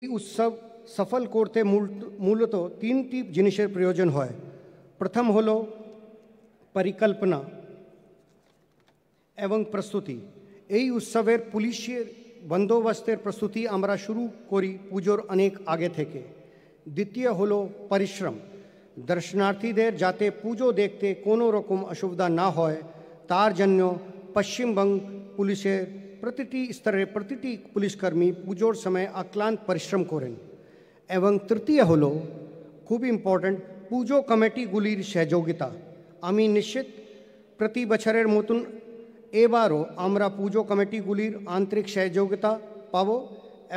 এই উৎসব সফল করতে মূলত তিনটি জিনিসের প্রয়োজন হয়। প্রথম হলো পরিকল্পনা এবং প্রস্তুতি। এই উৎসবের পুলিশের বন্দোবস্তের প্রস্তুতি আমরা শুরু করি পুজোর অনেক আগে থেকে। দ্বিতীয় হলো পরিশ্রম। দর্শনার্থীদের যাতে পুজো দেখতে কোনো রকম অসুবিধা না হয় তার জন্য পশ্চিমবঙ্গ পুলিশের প্রতিটি স্তরে প্রতিটি পুলিশকর্মী পুজোর সময় অক্লান্ত পরিশ্রম করেন। এবং তৃতীয় হলো খুব ইম্পর্ট্যান্ট পুজো কমিটিগুলির সহযোগিতা। আমি নিশ্চিত প্রতি বছরের মতন এবারও আমরা পুজো কমিটিগুলির আন্তরিক সহযোগিতা পাব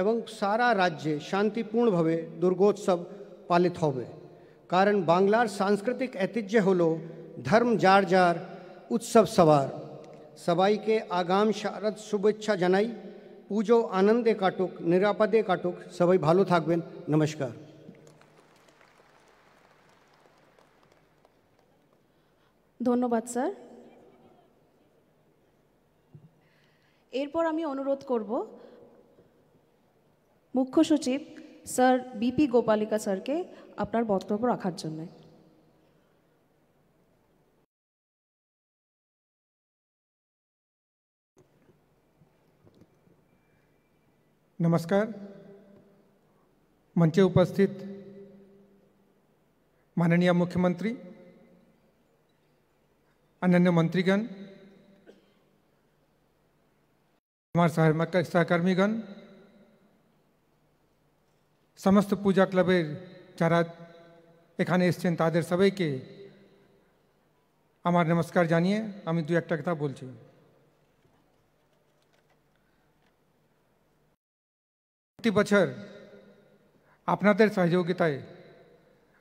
এবং সারা রাজ্যে শান্তিপূর্ণভাবে দুর্গোৎসব পালিত হবে। কারণ বাংলার সাংস্কৃতিক ঐতিহ্য হলো ধর্ম যার যার উৎসব সবার। সবাইকে আগাম শারদ শুভেচ্ছা জানাই। পুজো আনন্দে কাটুক, নিরাপদে কাটুক। সবাই ভালো থাকবেন। নমস্কার। ধন্যবাদ স্যার। এরপর আমি অনুরোধ করব মুখ্য সচিব স্যার বিপি গোপালিকা স্যারকে আপনার বক্তব্য রাখার জন্য। नमस्कार। मंचे उपस्थित माननीय मुख्यमंत्री, अन्य मंत्रीगण, हमारे सहकर्मीगण, समस्त पूजा क्लबेर যারা এখানে এসেছেন তাদের সবাইকে আমার নমস্কার জানিয়ে আমি দু একটা কথা বলছি। প্রতি বছর আপনাদের সহযোগিতায়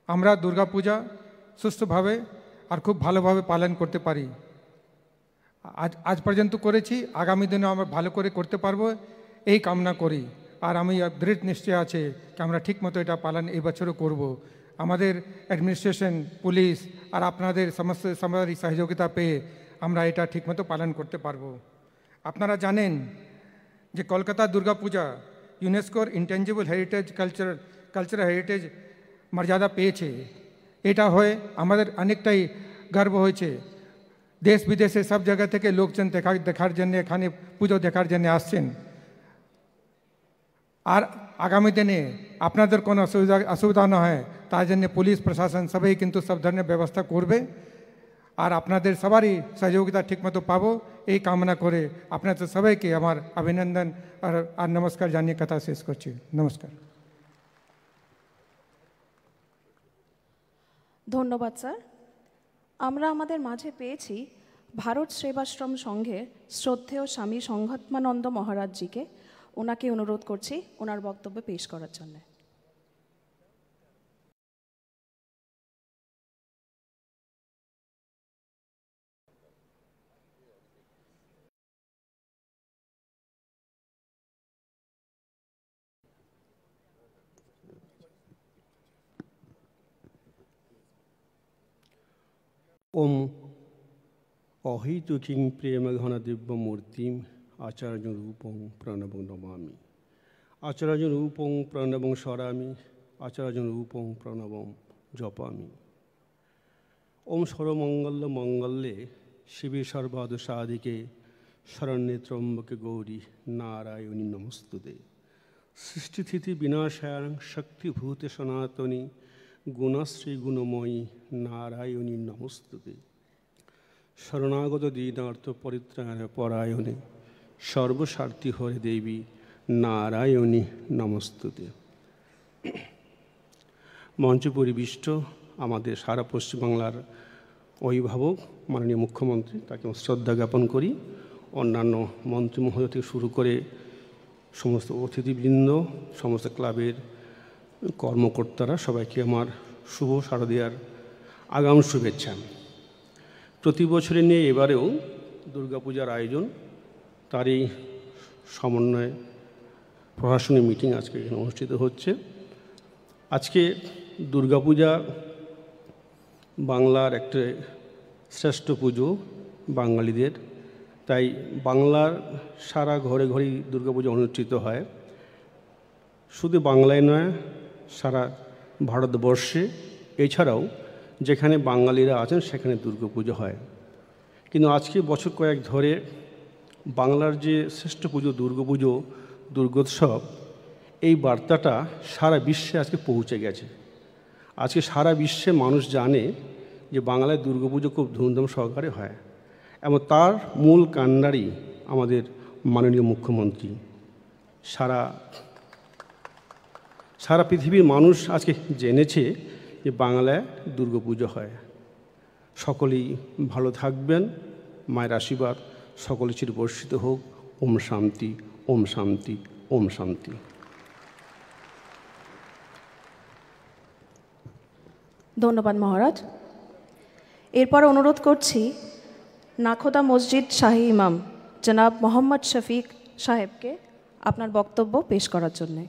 আমরা দুর্গাপূজা সুষ্ঠুভাবে আর খুব ভালোভাবে পালন করতে পারি। আজ পর্যন্ত করেছি, আগামী দিনে আমরা ভালো করে করতে পারবো এই কামনা করি। আর আমি দৃঢ় নিশ্চয় আছে যে আমরা ঠিকমতো এটা পালন এই বছরও করব। আমাদের অ্যাডমিনিস্ট্রেশন, পুলিশ আর আপনাদের সমস্ত সবারই সহযোগিতা পেয়ে আমরা এটা ঠিকমতো পালন করতে পারবো। আপনারা জানেন যে কলকাতা দুর্গাপূজা ইউনেস্কোর ইনটেঞ্জিবল হেরিটেজ কালচারাল হেরিটেজ মর্যাদা পেয়েছে। এটা হয়ে আমাদের অনেকটাই গর্ব হয়েছে। দেশ বিদেশে সব জায়গা থেকে লোকজন দেখার জন্য এখানে পুজো দেখার জন্য আসছেন। আর আগামী দিনে আপনাদের কোনো অসুবিধা না হয় তার জন্য পুলিশ প্রশাসন সবাই কিন্তু সব ধরনের ব্যবস্থা করবে। আর আপনাদের সবারই সহযোগিতা ঠিকমতো পাবো এই কামনা করে আপনাদের সবাইকে আমার অভিনন্দন আর নমস্কার জানিয়ে কথা শেষ করছি। নমস্কার। ধন্যবাদ স্যার। আমরা আমাদের মাঝে পেয়েছি ভারত সেবাশ্রম সংঘের শ্রদ্ধেয় স্বামী সংঘাত্মানন্দ মহারাজজিকে। ওনাকে অনুরোধ করছি ওনার বক্তব্য পেশ করার জন্য। ওম অহৈতুকীং প্রেমঘন দিব্যমূর্তিম আচার্যরূপং প্রণবং নমামি। আচার্যরূপং প্রণবং স্মরামি, আচার্যরূপং প্রণবং জপামি। ওম সর্বমঙ্গল মঙ্গলে শিবে সর্বাদ সাধিকে শরণ্যে ত্রম্বকে গৌরী নারায়ণী নমস্তুতে। সৃষ্টিস্থিতি বিনাশায়ং শক্তিভূতে সনাতনী গুণশ্রী গুণময়ী নারায়ণী নমস্তুতে। শরণাগত দীনার্থ পরিত্রাণ পরায়ণে সর্বস্বার্থী হরে দেবী নারায়ণী নমস্তুতে। মঞ্চ পরিবিষ্ট আমাদের সারা পশ্চিমবাংলার অভিভাবক মাননীয় মুখ্যমন্ত্রী, তাকে শ্রদ্ধা জ্ঞাপন করি। অন্যান্য মন্ত্রী মহোদয় থেকে শুরু করে সমস্ত অতিথিবৃন্দ, সমস্ত ক্লাবের কর্মকর্তারা, সবাইকে আমার শুভ শারদীয়ার আগাম শুভেচ্ছা। প্রতি বছরে নিয়ে এবারেও দুর্গাপূজার আয়োজন, তারই সমন্বয়ে প্রশাসনিক মিটিং আজকে এখানে অনুষ্ঠিত হচ্ছে। আজকে দুর্গাপূজা বাংলার একটা শ্রেষ্ঠ পুজো বাঙালিদের, তাই বাংলার সারা ঘরে ঘরেই দুর্গাপূজা অনুষ্ঠিত হয়। শুধু বাংলায় নয়, সারা ভারতবর্ষে এছাড়াও যেখানে বাঙালিরা আছেন সেখানে দুর্গাপুজো হয়। কিন্তু আজকে বছর কয়েক ধরে বাংলার যে শ্রেষ্ঠ পুজো দুর্গাপুজো, দুর্গোৎসব, এই বার্তাটা সারা বিশ্বে আজকে পৌঁছে গেছে। আজকে সারা বিশ্বে মানুষ জানে যে বাংলায় দুর্গাপুজো খুব ধুমধাম সহকারে হয়, এবং তার মূল কাণ্ডারি আমাদের মাননীয় মুখ্যমন্ত্রী। সারা পৃথিবীর মানুষ আজকে জেনেছে যে বাংলায় দুর্গাপুজো হয়। সকলেই ভালো থাকবেন, মায়ের আশীর্বাদ সকলের চির বর্ষিত হোক। ওম শান্তি, ওম শান্তি, ওম শান্তি। ধন্যবাদ মহারাজ। এরপর অনুরোধ করছি নাখোদা মসজিদ শাহী ইমাম জনাব মোহাম্মদ শফিক সাহেবকে আপনার বক্তব্য পেশ করার জন্যে।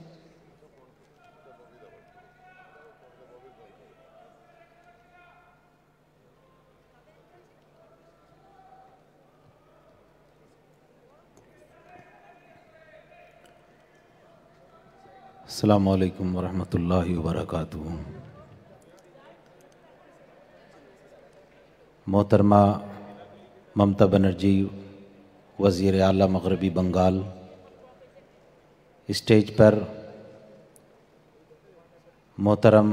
अस्सलामु अलैकुम वरहमतुल्लाहि वबरकातुहू। मोहतरमा ममता बनर्जी वज़ीर आला मगरबी बंगाल, स्टेज पर मोहतरम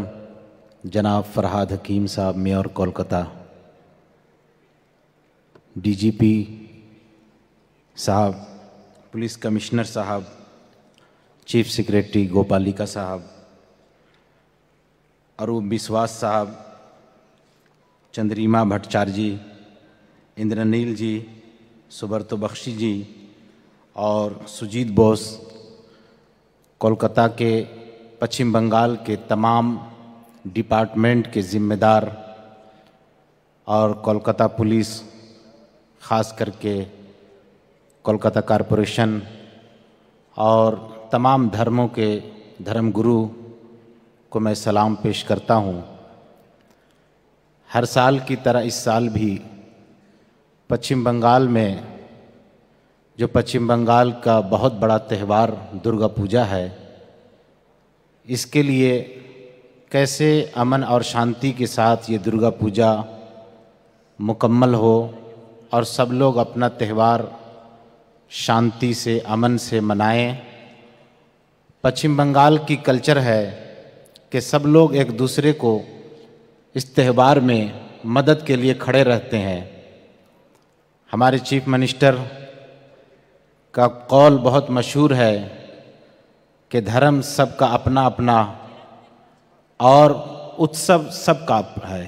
जनाब फरहाद हकीम साहब मेयर कोलकाता, डीजीपी साहब, पुलिस कमिश्नर साहब, चीफ सेक्रेटरी गोपालिका साहब, अरूप बिस्वास साहब, चंद्रिमा भट्टाचार्य जी, इंद्रनील जी, सुब्रतो बख्शी जी और सुजीत बोस, कोलकाता के पश्चिम बंगाल के तमाम डिपार्टमेंट के ज़िम्मेदार और कोलकाता पुलिस, ख़ास करके कोलकाता कॉरपोरेशन और तमाम धर्मों के धर्मगुरु को मैं सलाम पेश करता हूँ। हर साल की तरह इस साल भी पश्चिम बंगाल में जो पश्चिम बंगाल का बहुत बड़ा त्यौहार दुर्गा पूजा है, इसके लिए कैसे अमन और शांति के साथ ये दुर्गा पूजा मुकम्मल हो और सब लोग अपना त्यौहार शांति से, अमन से मनाएं। पश्चिम बंगाल की कल्चर है कि सब लोग एक दूसरे को इस त्यौहार में मदद के लिए खड़े रहते हैं। हमारे चीफ मिनिस्टर का कौल बहुत मशहूर है कि धर्म सबका अपना अपना और उत्सव सबका है,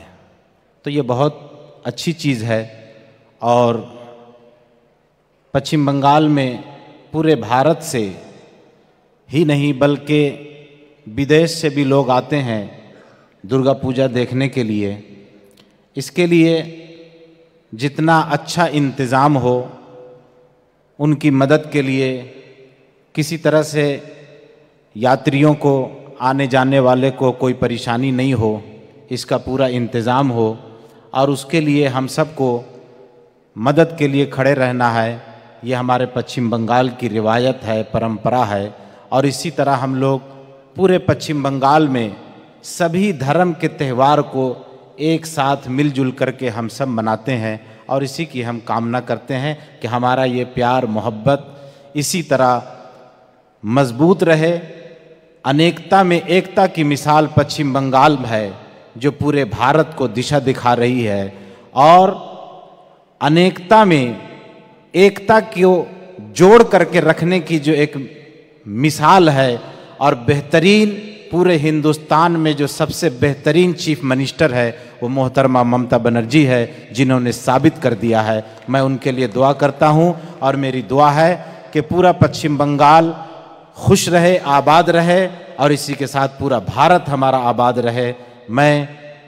तो ये बहुत अच्छी चीज़ है। और पश्चिम बंगाल में पूरे भारत से ही नहीं बल्कि विदेश से भी लोग आते हैं दुर्गा पूजा देखने के लिए। इसके लिए जितना अच्छा इंतज़ाम हो, उनकी मदद के लिए किसी तरह से यात्रियों को, आने जाने वाले को कोई परेशानी नहीं हो, इसका पूरा इंतज़ाम हो और उसके लिए हम सबको मदद के लिए खड़े रहना है। ये हमारे पश्चिम बंगाल की रिवायत है, परंपरा है। और इसी तरह हम लोग पूरे पश्चिम बंगाल में सभी धर्म के त्यौहार को एक साथ मिलजुल करके हम सब मनाते हैं और इसी की हम कामना करते हैं कि हमारा ये प्यार मोहब्बत इसी तरह मजबूत रहे। अनेकता में एकता की मिसाल पश्चिम बंगाल है जो पूरे भारत को दिशा दिखा रही है और अनेकता में एकता को जोड़ करके रखने की जो एक मिसाल है और बेहतरीन पूरे हिंदुस्तान में जो सबसे बेहतरीन चीफ मिनिस्टर है वो मोहतरमा ममता बनर्जी है, जिन्होंने साबित कर दिया है। मैं उनके लिए दुआ करता हूं और मेरी दुआ है कि पूरा पश्चिम बंगाल खुश रहे, आबाद रहे और इसी के साथ पूरा भारत हमारा आबाद रहे। मैं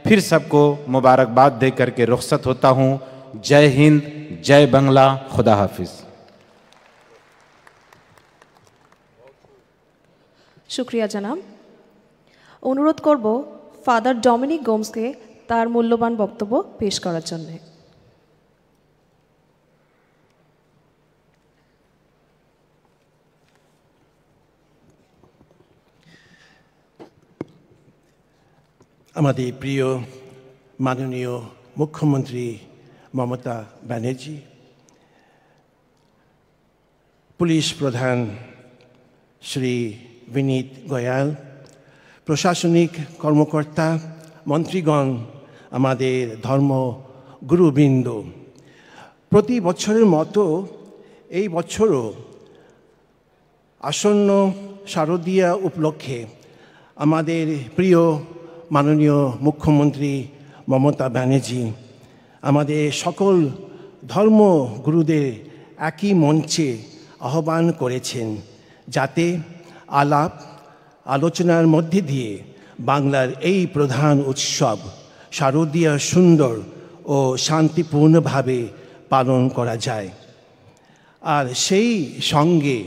फिर सबको मुबारकबाद दे करके रुखसत होता हूं। जय हिंद, जय बांग्ला, खुदा हाफिज़। শুক্রিয়া জানাব। অনুরোধ করব ফাদার ডমিনিক গোমসকে তার মূল্যবান বক্তব্য পেশ করার জন্য। আমাদের প্রিয় মাননীয় মুখ্যমন্ত্রী মমতা ব্যানার্জি, পুলিশ প্রধান শ্রী বিনীত গোয়াল, প্রশাসনিক কর্মকর্তা, মন্ত্রীগণ, আমাদের ধর্মগুরুবৃন্দ, প্রতি বছরের মতো এই বছরও আসন্ন শারদীয়া উপলক্ষে আমাদের প্রিয় মাননীয় মুখ্যমন্ত্রী মমতা ব্যানার্জি আমাদের সকল ধর্মগুরুদের একই মঞ্চে আহ্বান করেছেন, যাতে আলোচনার মধ্যে দিয়ে বাংলার এই প্রধান উৎসব শারদীয়া সুন্দর ও শান্তিপূর্ণভাবে পালন করা যায়। আর সেই সঙ্গে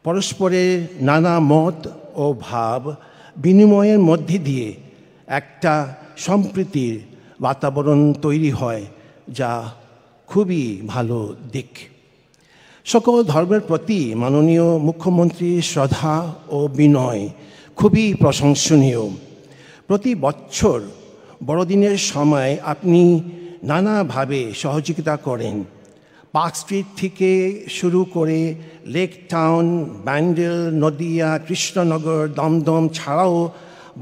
পরস্পরের নানা মত ও ভাব বিনিময়ের মধ্যে দিয়ে একটা সম্প্রীতির বাতাবরণ তৈরি হয়, যা খুবই ভালো দিক। সকল ধর্মের প্রতি মাননীয় মুখ্যমন্ত্রীর শ্রদ্ধা ও বিনয় খুবই প্রশংসনীয়। প্রতি বছর বড়দিনের সময় আপনি নানাভাবে সহযোগিতা করেন। পার্ক স্ট্রিট থেকে শুরু করে লেক টাউন, ব্যান্ডেল, নদিয়া, কৃষ্ণনগর, দমদম ছাড়াও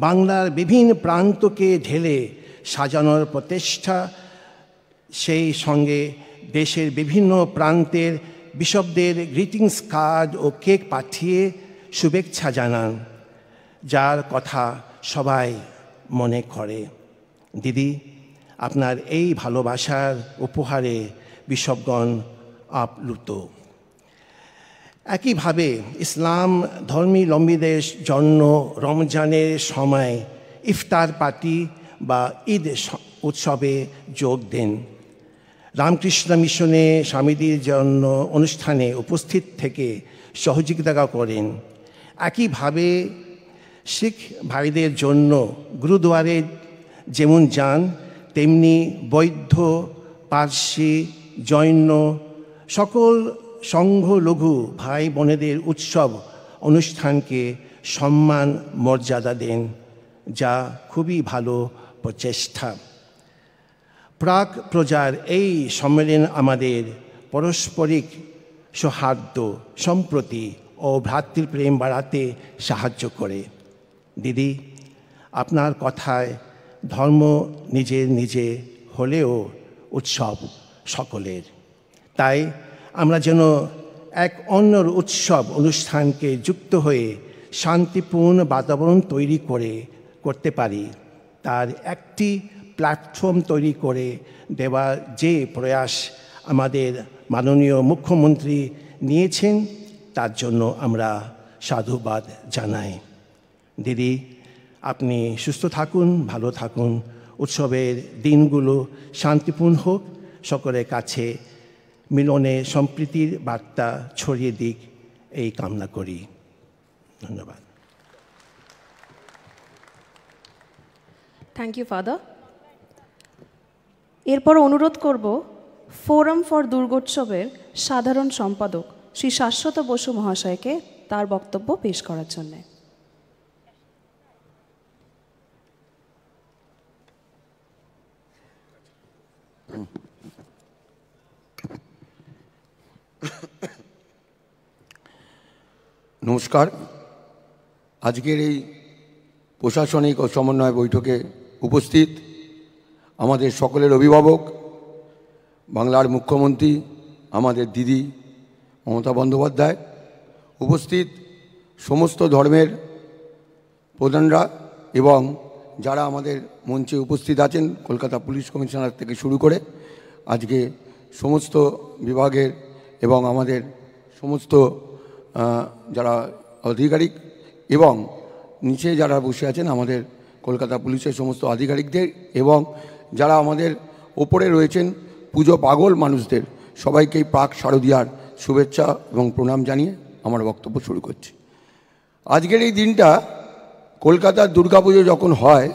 বাংলার বিভিন্ন প্রান্তকে ঢেলে সাজানোর প্রচেষ্টা, সেই সঙ্গে দেশের বিভিন্ন প্রান্তের বিশপদের গ্রিটিংস কার্ড ও কেক পাঠিয়ে শুভেচ্ছা জানান, যার কথা সবাই মনে করে। দিদি, আপনার এই ভালোবাসার উপহারে বিশপগণ আপ্লুত। একইভাবে ইসলাম ধর্মাবলম্বীদের জন্য রমজানের সময় ইফতার পার্টি বা ঈদ উৎসবে যোগ দেন। রামকৃষ্ণ মিশনে স্বামীদের জন্য অনুষ্ঠানে উপস্থিত থেকে সহযোগিতা করেন। একইভাবে শিখ ভাইদের জন্য গুরুদুয়ারে যেমন যান, তেমনি বৌদ্ধ, পার্সি, জৈন সকল সংখ্যালঘু ভাই বোনেদের উৎসব অনুষ্ঠানকে সম্মান মর্যাদা দেন, যা খুবই ভালো প্রচেষ্টা। প্রাক প্রজার এই সম্মেলন আমাদের পারস্পরিক সৌহার্দ্য, সম্প্রীতি ও ভ্রাতৃপ্রেম বাড়াতে সাহায্য করে। দিদি, আপনার কথায় ধর্ম নিজে হলেও উৎসব সকলের। তাই আমরা যেন এক অন্যর উৎসব অনুষ্ঠানকে যুক্ত হয়ে শান্তিপূর্ণ বাতাবরণ তৈরি করতে পারি, তার একটি প্ল্যাটফর্ম তৈরি করে দেওয়ার যে প্রয়াস আমাদের মাননীয় মুখ্যমন্ত্রী নিয়েছেন, তার জন্য আমরা সাধুবাদ জানাই। দিদি, আপনি সুস্থ থাকুন, ভালো থাকুন, উৎসবের দিনগুলো শান্তিপূর্ণ হোক, সকলের কাছে মিলনে সম্প্রীতির বার্তা ছড়িয়ে দিক, এই কামনা করি। ধন্যবাদ। Thank you father. এরপর অনুরোধ করব ফোরাম ফর দুর্গোৎসবের সাধারণ সম্পাদক শ্রী শাশ্বত বসু মহাশয়কে তার বক্তব্য পেশ করার জন্য। নমস্কার। আজকের এই প্রশাসনিক ও সমন্বয় বৈঠকে উপস্থিত আমাদের সকলের অভিভাবক, বাংলার মুখ্যমন্ত্রী আমাদের দিদি মমতা বন্দ্যোপাধ্যায়, উপস্থিত সমস্ত ধর্মের প্রধানরা এবং যারা আমাদের মঞ্চে উপস্থিত আছেন, কলকাতা পুলিশ কমিশনার থেকে শুরু করে আজকে সমস্ত বিভাগের এবং আমাদের সমস্ত যারা আধিকারিক এবং নিচে যারা বসে আছেন আমাদের কলকাতা পুলিশের সমস্ত আধিকারিকদের এবং যারা আমাদের ওপরে রয়েছেন পুজো পাগল মানুষদের, সবাইকেই প্রাক শারদীয়ার শুভেচ্ছা এবং প্রণাম জানিয়ে আমার বক্তব্য শুরু করছি। আজকের এই দিনটা কলকাতার দুর্গাপুজো যখন হয়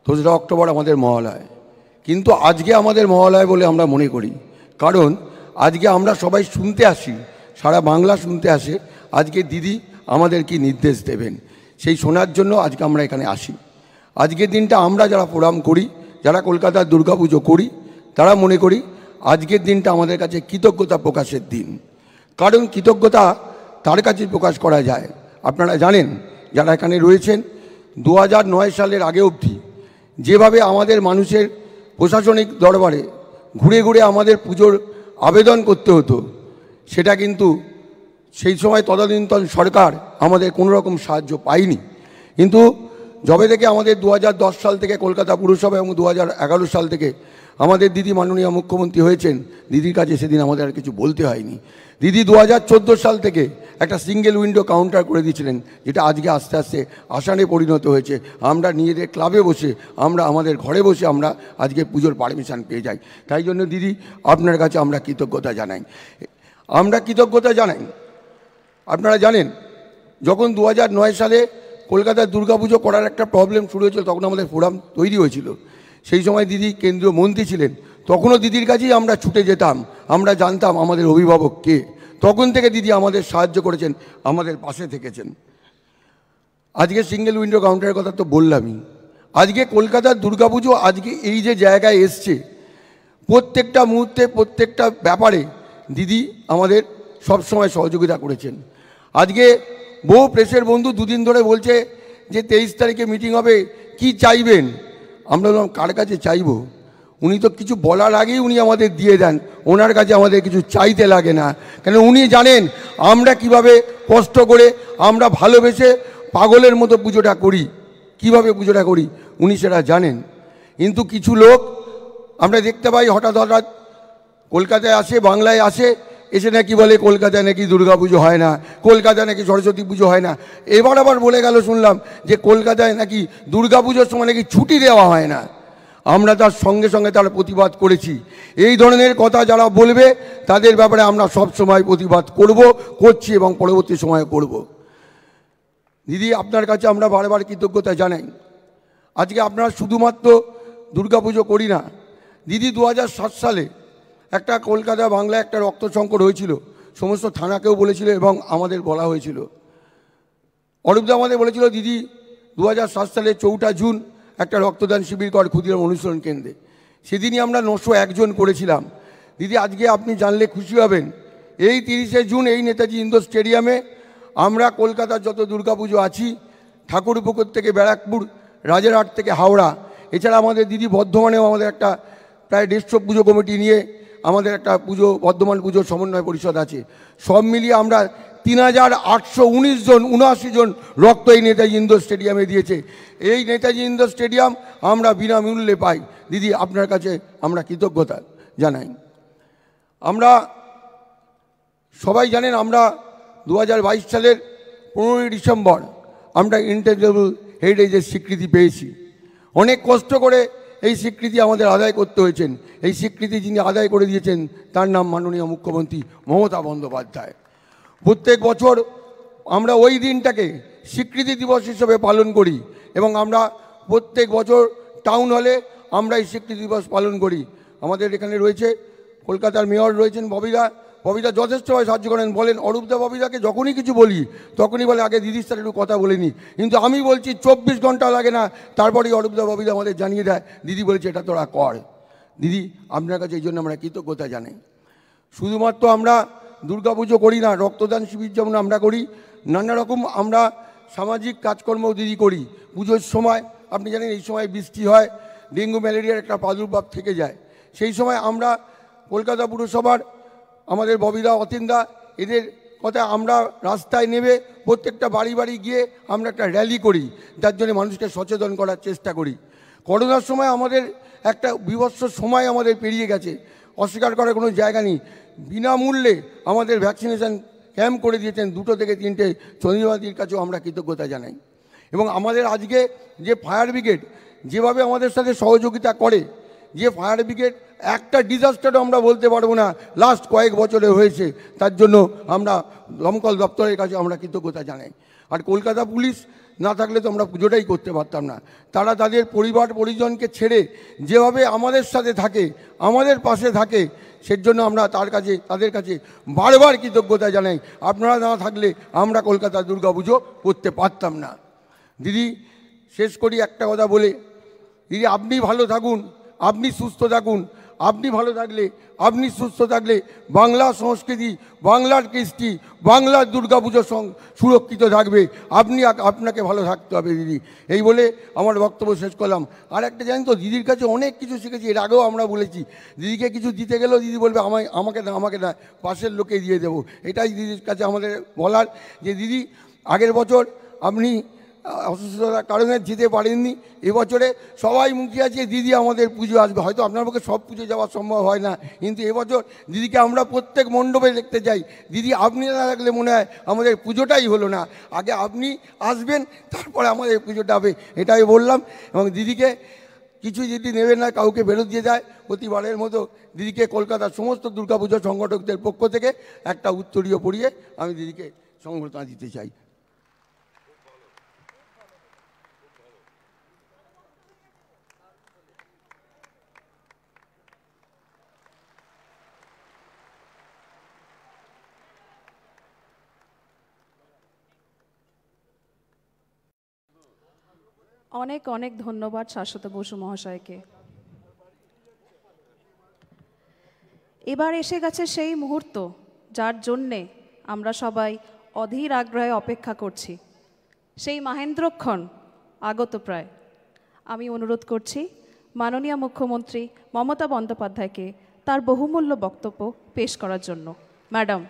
2রা অক্টোবর আমাদের মহালয়, কিন্তু আজকে আমাদের মহালয় বলে আমরা মনে করি, কারণ আজকে আমরা সবাই শুনতে আসি, সারা বাংলা শুনতে আসে আজকে দিদি আমাদের কি নির্দেশ দেবেন, সেই শোনার জন্য আজকে আমরা এখানে আসি। আজকের দিনটা আমরা যারা প্রোগ্রাম করি, যারা কলকাতার দুর্গাপুজো করি, তারা মনে করি আজকের দিনটা আমাদের কাছে কৃতজ্ঞতা প্রকাশের দিন। কারণ কৃতজ্ঞতা তার কাছে প্রকাশ করা যায়। আপনারা জানেন যারা এখানে রয়েছেন, 2009 সালের আগে অবধি যেভাবে আমাদের মানুষের প্রশাসনিক দরবারে ঘুরে ঘুরে আমাদের পুজোর আবেদন করতে হতো, সেটা কিন্তু সেই সময় তদানীন্তন সরকার আমাদের কোনো রকম সাহায্য পায়নি। কিন্তু যবে থেকে আমাদের 2010 সাল থেকে কলকাতা পুরসভা এবং 2011 সাল থেকে আমাদের দিদি মাননীয় মুখ্যমন্ত্রী হয়েছেন, দিদির কাছে সেদিন আমাদের আর কিছু বলতে হয়নি। দিদি 2014 সাল থেকে একটা সিঙ্গেল উইন্ডো কাউন্টার করে দিয়েছিলেন, যেটা আজকে আস্তে আস্তে আসানে পরিণত হয়েছে। আমরা নিজেদের ক্লাবে বসে, আমরা আমাদের ঘরে বসে আমরা আজকে পুজোর পারমিশন পেয়ে যাই। তাই জন্য দিদি আপনার কাছে আমরা কৃতজ্ঞতা জানাই। আপনারা জানেন যখন 2009 সালে কলকাতার দুর্গাপুজো করার একটা প্রবলেম শুরু হয়েছিল, তখন আমাদের ফোরাম তৈরি হয়েছিল। সেই সময় দিদি কেন্দ্রীয় মন্ত্রী ছিলেন, তখনও দিদির কাছেই আমরা ছুটে যেতাম। আমরা জানতাম আমাদের অভিভাবক কে। তখন থেকে দিদি আমাদের সাহায্য করেছেন, আমাদের পাশে থেকেছেন। আজকে সিঙ্গেল উইন্ডো কাউন্টারের কথা তো বললামই। আজকে কলকাতার দুর্গাপুজো আজকে এই যে জায়গায় এসছে, প্রত্যেকটা মুহূর্তে প্রত্যেকটা ব্যাপারে দিদি আমাদের সবসময় সহযোগিতা করেছেন। আজকে বহু প্রেসের বন্ধু দুদিন ধরে বলছে যে 23 তারিখে মিটিং হবে, কি চাইবেন? আমরা বললাম কার কাছে চাইব? উনি তো কিছু বলার আগেই উনি আমাদের দিয়ে দেন, ওনার কাছে আমাদের কিছু চাইতে লাগে না। কেন উনি জানেন আমরা কিভাবে কষ্ট করে, আমরা ভালোবেসে পাগলের মতো পুজোটা করি, কিভাবে পুজোটা করি উনি সেটা জানেন। কিন্তু কিছু লোক আমরা দেখতে পাই হঠাৎ হঠাৎ কলকাতায় আসে, বাংলায় আসে, এসে নাকি বলে কলকাতায় নাকি দুর্গা পুজো হয় না, কলকাতায় নাকি সরস্বতী পুজো হয় না। এবার আবার বলে গেল শুনলাম যে কলকাতায় নাকি দুর্গা পুজোর সময় নাকি ছুটি দেওয়া হয় না। আমরা তার সঙ্গে সঙ্গে তার প্রতিবাদ করেছি। এই ধরনের কথা যারা বলবে তাদের ব্যাপারে আমরা সব সময় প্রতিবাদ করছি এবং পরবর্তী সময়ে করব। দিদি আপনার কাছে আমরা বারবার কৃতজ্ঞতা জানাই। আজকে আপনারা শুধুমাত্র দুর্গাপুজো করি না, দিদি 2007 সালে একটা কলকাতা বাংলায় একটা রক্ত সংকট হয়েছিল, সমস্ত থানাকেও বলেছিল এবং আমাদের বলা হয়েছিল। অরূপদা আমাদের বলেছিল দিদি 2007 সালে 4 জুন একটা রক্তদান শিবির কর ক্ষুদিরাম অনুশীলন কেন্দ্রে। সেদিনই আমরা 901 জন করেছিলাম। দিদি আজকে আপনি জানলে খুশি হবেন, এই 30শে জুন এই নেতাজি ইন্ডোর স্টেডিয়ামে আমরা কলকাতার যত দুর্গাপুজো আছি, ঠাকুরপুকুর থেকে ব্যারাকপুর, রাজারহাট থেকে হাওড়া, এছাড়া আমাদের দিদি বর্ধমানেও আমাদের একটা প্রায় 150 পুজো কমিটি নিয়ে আমাদের একটা পুজো, বর্ধমান পুজো সমন্বয় পরিষদ আছে। সব মিলিয়ে আমরা 3819 জন, 79 জন রক্ত এই নেতাজি ইন্ডোর স্টেডিয়ামে দিয়েছে। এই নেতাজি ইন্ডোর স্টেডিয়াম আমরা বিনামূল্যে পাই। দিদি আপনার কাছে আমরা কৃতজ্ঞতা জানাই। আমরা সবাই জানেন আমরা 2022 সালের 15ই ডিসেম্বর আমরা ইন্টারন্যাশনাল হেরিটেজের স্বীকৃতি পেয়েছি। অনেক কষ্ট করে এই স্বীকৃতি আমাদের আদায় করতে হয়েছেন। এই স্বীকৃতি যিনি আদায় করে দিয়েছেন তার নাম মাননীয় মুখ্যমন্ত্রী মমতা বন্দ্যোপাধ্যায়। প্রত্যেক বছর আমরা ওই দিনটাকে স্বীকৃতি দিবস হিসেবে পালন করি এবং আমরা প্রত্যেক বছর টাউন হলে আমরা এই স্বীকৃতি দিবস পালন করি। আমাদের এখানে রয়েছে কলকাতার মেয়র রয়েছেন ববিদা যথেষ্টভাবে সাহায্য করেন। বলেন অরূপদা ববিদাকে যখনই কিছু বলি তখনই বলে আগে দিদির সাথে একটু কথা বলে নি, কিন্তু আমি বলছি 24 ঘন্টা লাগে না, তারপরেই অরূপদা ববিদা আমাদের জানিয়ে দেয় দিদি বলেছে এটা তোরা কর। দিদি আপনার কাছে এই জন্য আমরা কৃতজ্ঞতা জানাই। শুধুমাত্র আমরা দুর্গাপুজো করি না, রক্তদান শিবির যেমন আমরা করি, নানা রকম আমরা সামাজিক কাজকর্মও দিদি করি। পুজোর সময় আপনি জানেন এই সময় বৃষ্টি হয়, ডেঙ্গু ম্যালেরিয়ার একটা প্রাদুর্ভাব থেকে যায়। সেই সময় আমরা কলকাতা পুরসভার আমাদের ববিদা, অতীনদা, এদের কথা আমরা রাস্তায় নেমে প্রত্যেকটা বাড়ি বাড়ি গিয়ে আমরা একটা র্যালি করি, যার জন্য মানুষকে সচেতন করার চেষ্টা করি। করোনার সময় আমাদের একটা বিভৎস সময় আমাদের পেরিয়ে গেছে, অস্বীকার করার কোনো জায়গা নেই। বিনামূল্যে আমাদের ভ্যাকসিনেশন ক্যাম্প করে দিয়েছেন 2 থেকে 3টে। চন্দ্রবাদীর কাছেও আমরা কৃতজ্ঞতা জানাই। এবং আমাদের আজকে যে ফায়ার ব্রিগেড যেভাবে আমাদের সাথে সহযোগিতা করে, যে ফায়ার ব্রিগেড একটা ডিজাস্টারও আমরা বলতে পারবো না লাস্ট কয়েক বছরে হয়েছে, তার জন্য আমরা দমকল দপ্তরের কাছে আমরা কৃতজ্ঞতা জানাই। আর কলকাতা পুলিশ না থাকলে তো আমরা পুজোটাই করতে পারতাম না। তারা তাদের পরিবার পরিজনকে ছেড়ে যেভাবে আমাদের সাথে থাকে, আমাদের পাশে থাকে, সেজন্য আমরা তাদের কাছে বারবার কৃতজ্ঞতা জানাই। আপনারা না থাকলে আমরা কলকাতা দুর্গাপুজো করতে পারতাম না। দিদি শেষ করি একটা কথা বলে, দিদি আপনি ভালো থাকুন, আপনি সুস্থ থাকুন, আপনি ভালো থাকলে, আপনি সুস্থ থাকলে বাংলা সংস্কৃতি, বাংলার কৃষ্টি, বাংলার দুর্গাপুজো সুরক্ষিত থাকবে। আপনাকে ভালো থাকতে হবে দিদি। এই বলে আমার বক্তব্য শেষ করলাম। আর একটা জানেন তো, দিদির কাছে অনেক কিছু শিখেছি। এর আগেও আমরা বলেছি, দিদিকে কিছু দিতে গেলেও দিদি বলবে আমাকে না, পাশের লোকে দিয়ে দেবো। এটাই দিদির কাছে আমাদের বলার, যে দিদি আগের বছর আপনি অসুস্থতার কারণে যেতে পারেননি, এবছরে সবাই মুখিয়ে আছে দিদি আমাদের পুজো আসবে। হয়তো আপনার পক্ষে সব পুজো যাওয়া সম্ভব হয় না, কিন্তু এবছর দিদিকে আমরা প্রত্যেক মণ্ডপে দেখতে চাই। দিদি আপনি না থাকলে মনে হয় আমাদের পুজোটাই হলো না। আগে আপনি আসবেন, তারপরে আমাদের পুজোটা হবে, এটাই বললাম। এবং দিদিকে কিছু যদি নেবেন না, কাউকে ফেরত দিয়ে যায়, প্রতিবারের মতো দিদিকে কলকাতার সমস্ত দুর্গাপুজো সংগঠকদের পক্ষ থেকে একটা উত্তরীয় পরিয়ে আমি দিদিকে সংবর্ধনা দিতে চাই। অনেক অনেক ধন্যবাদ শাশ্বত বসু মহাশয়কে। এবার এসে গেছে সেই মুহূর্ত যার জন্যে আমরা সবাই অধীর আগ্রহে অপেক্ষা করছি, সেই মাহেন্দ্রক্ষণ আগত প্রায়। আমি অনুরোধ করছি মাননীয় মুখ্যমন্ত্রী মমতা বন্দ্যোপাধ্যায়কে তার বহুমূল্য বক্তব্য পেশ করার জন্য। ম্যাডাম।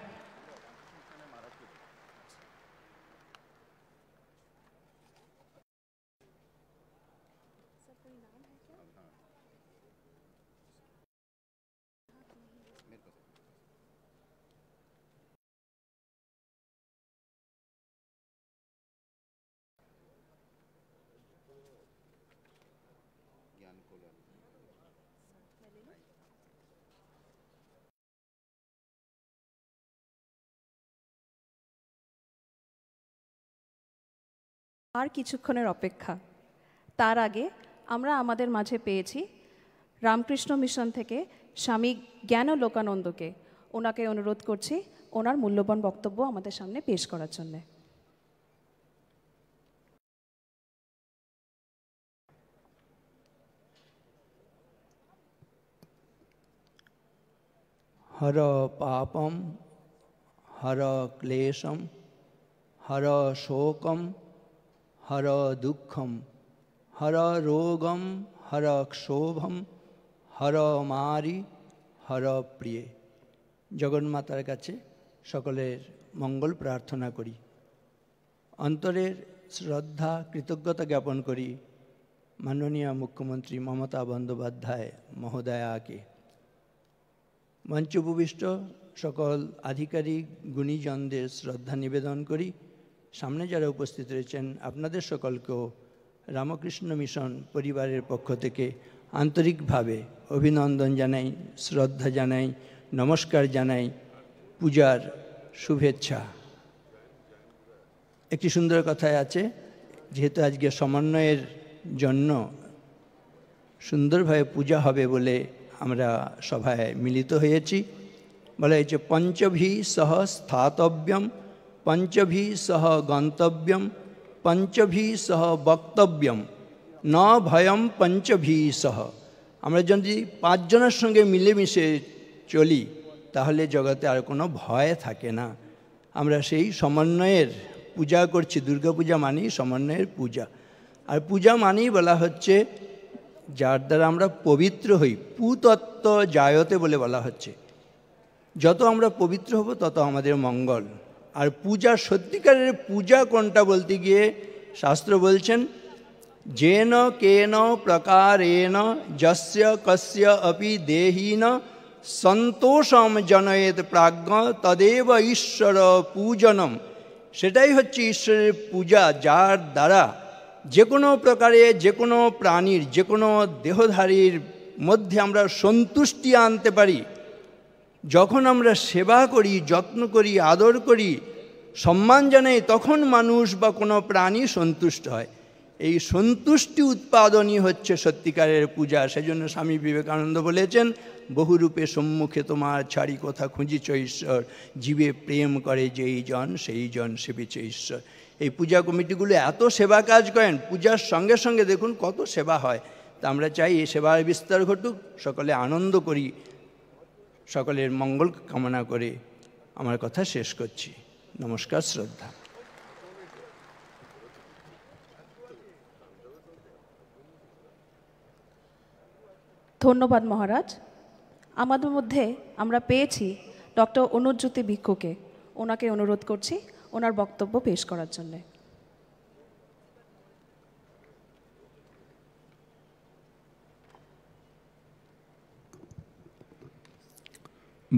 আর কিছুক্ষণের অপেক্ষা। তার আগে আমরা আমাদের মাঝে পেয়েছি রামকৃষ্ণ মিশন থেকে স্বামী জ্ঞানলোকানন্দকে। ওনাকে অনুরোধ করছি ওনার মূল্যবান বক্তব্য আমাদের সামনে পেশ করার জন্যে। हर पापम हर क्लेशम हर शोकम हर दुखम हर रोगम हर क्षोभम हर मारी हर प्रिय। जगन्मातार काছে সকলের মঙ্গল প্রার্থনা করি, অন্তরের শ্রদ্ধা কৃতজ্ঞতা জ্ঞাপন করি মাননীয় মুখ্যমন্ত্রী মমতা বন্দ্যোপাধ্যায় মহোদয়াকে। মঞ্চ উপবিষ্ট সকল আধিকারিক গুণীজনদের শ্রদ্ধা নিবেদন করি। সামনে যারা উপস্থিত রয়েছেন আপনাদের সকলকেও রামকৃষ্ণ মিশন পরিবারের পক্ষ থেকে আন্তরিকভাবে অভিনন্দন জানাই, শ্রদ্ধা জানাই, নমস্কার জানাই, পূজার শুভেচ্ছা। একটি সুন্দর কথায় আছে, যেহেতু আজকে সমন্বয়ের জন্য সুন্দরভাবে পূজা হবে বলে আমরা সভায় মিলিত হয়েছি। বলা হয়েছে পঞ্চভি সহ স্থাতব্যম পঞ্চভি সহ গন্তব্যম পঞ্চভি সহ বক্তব্যম ন ভয়ম পঞ্চভি সহ। আমরা যদি পাঁচজনের সঙ্গে মিলেমিশে চলি তাহলে জগতে আর কোনো ভয় থাকে না। আমরা সেই সমন্বয়ের পূজা করছি। দুর্গাপূজা মানেই সমন্বয়ের পূজা। আর পূজা মানেই বলা হচ্ছে যার দ্বারা আমরা পবিত্র হই, পুতত্ত্ব জায়তে বলে বলা হচ্ছে। যত আমরা পবিত্র হব তত আমাদের মঙ্গল। আর পূজা, সত্যিকারের পূজা কোনটা বলতে গিয়ে শাস্ত্র বলছেন যেন কেন প্রকারেণ যস্য কস্য অপি দেহিন সন্তোষম জনয়েত প্রাজ্ঞ তদেব ঈশ্বর পূজনম। সেটাই হচ্ছে ঈশ্বরের পূজা, যার দ্বারা যে কোনো প্রকারে যে কোনো প্রাণীর, যে কোনো দেহধারীর মধ্যে আমরা সন্তুষ্টি আনতে পারি। যখন আমরা সেবা করি, যত্ন করি, আদর করি, সম্মান জানাই, তখন মানুষ বা কোনো প্রাণী সন্তুষ্ট হয়। এই সন্তুষ্টি উৎপাদনই হচ্ছে সত্যিকারের পূজা। সেজন্য স্বামী বিবেকানন্দ বলেছেন বহুরূপে সম্মুখে তোমার ছাড়ি কোথা খুঁজিছ ঈশ্বর, জীবে প্রেম করে যেই জন সেই জন সেবিছে ঈশ্বর। এই পূজা কমিটিগুলো এত সেবা কাজ করেন, পূজার সঙ্গে সঙ্গে দেখুন কত সেবা হয়। তা আমরা চাই এই সেবার বিস্তার ঘটুক, সকলে আনন্দ করি, সকলের মঙ্গল কামনা করে আমার কথা শেষ করছি। নমস্কার, শ্রদ্ধা। ধন্যবাদ মহারাজ। আমাদের মধ্যে আমরা পেয়েছি ডক্টর অনুজ্যোতি ভিক্ষুকে। ওনাকে অনুরোধ করছি ওনার বক্তব্য পেশ করার জন্যে।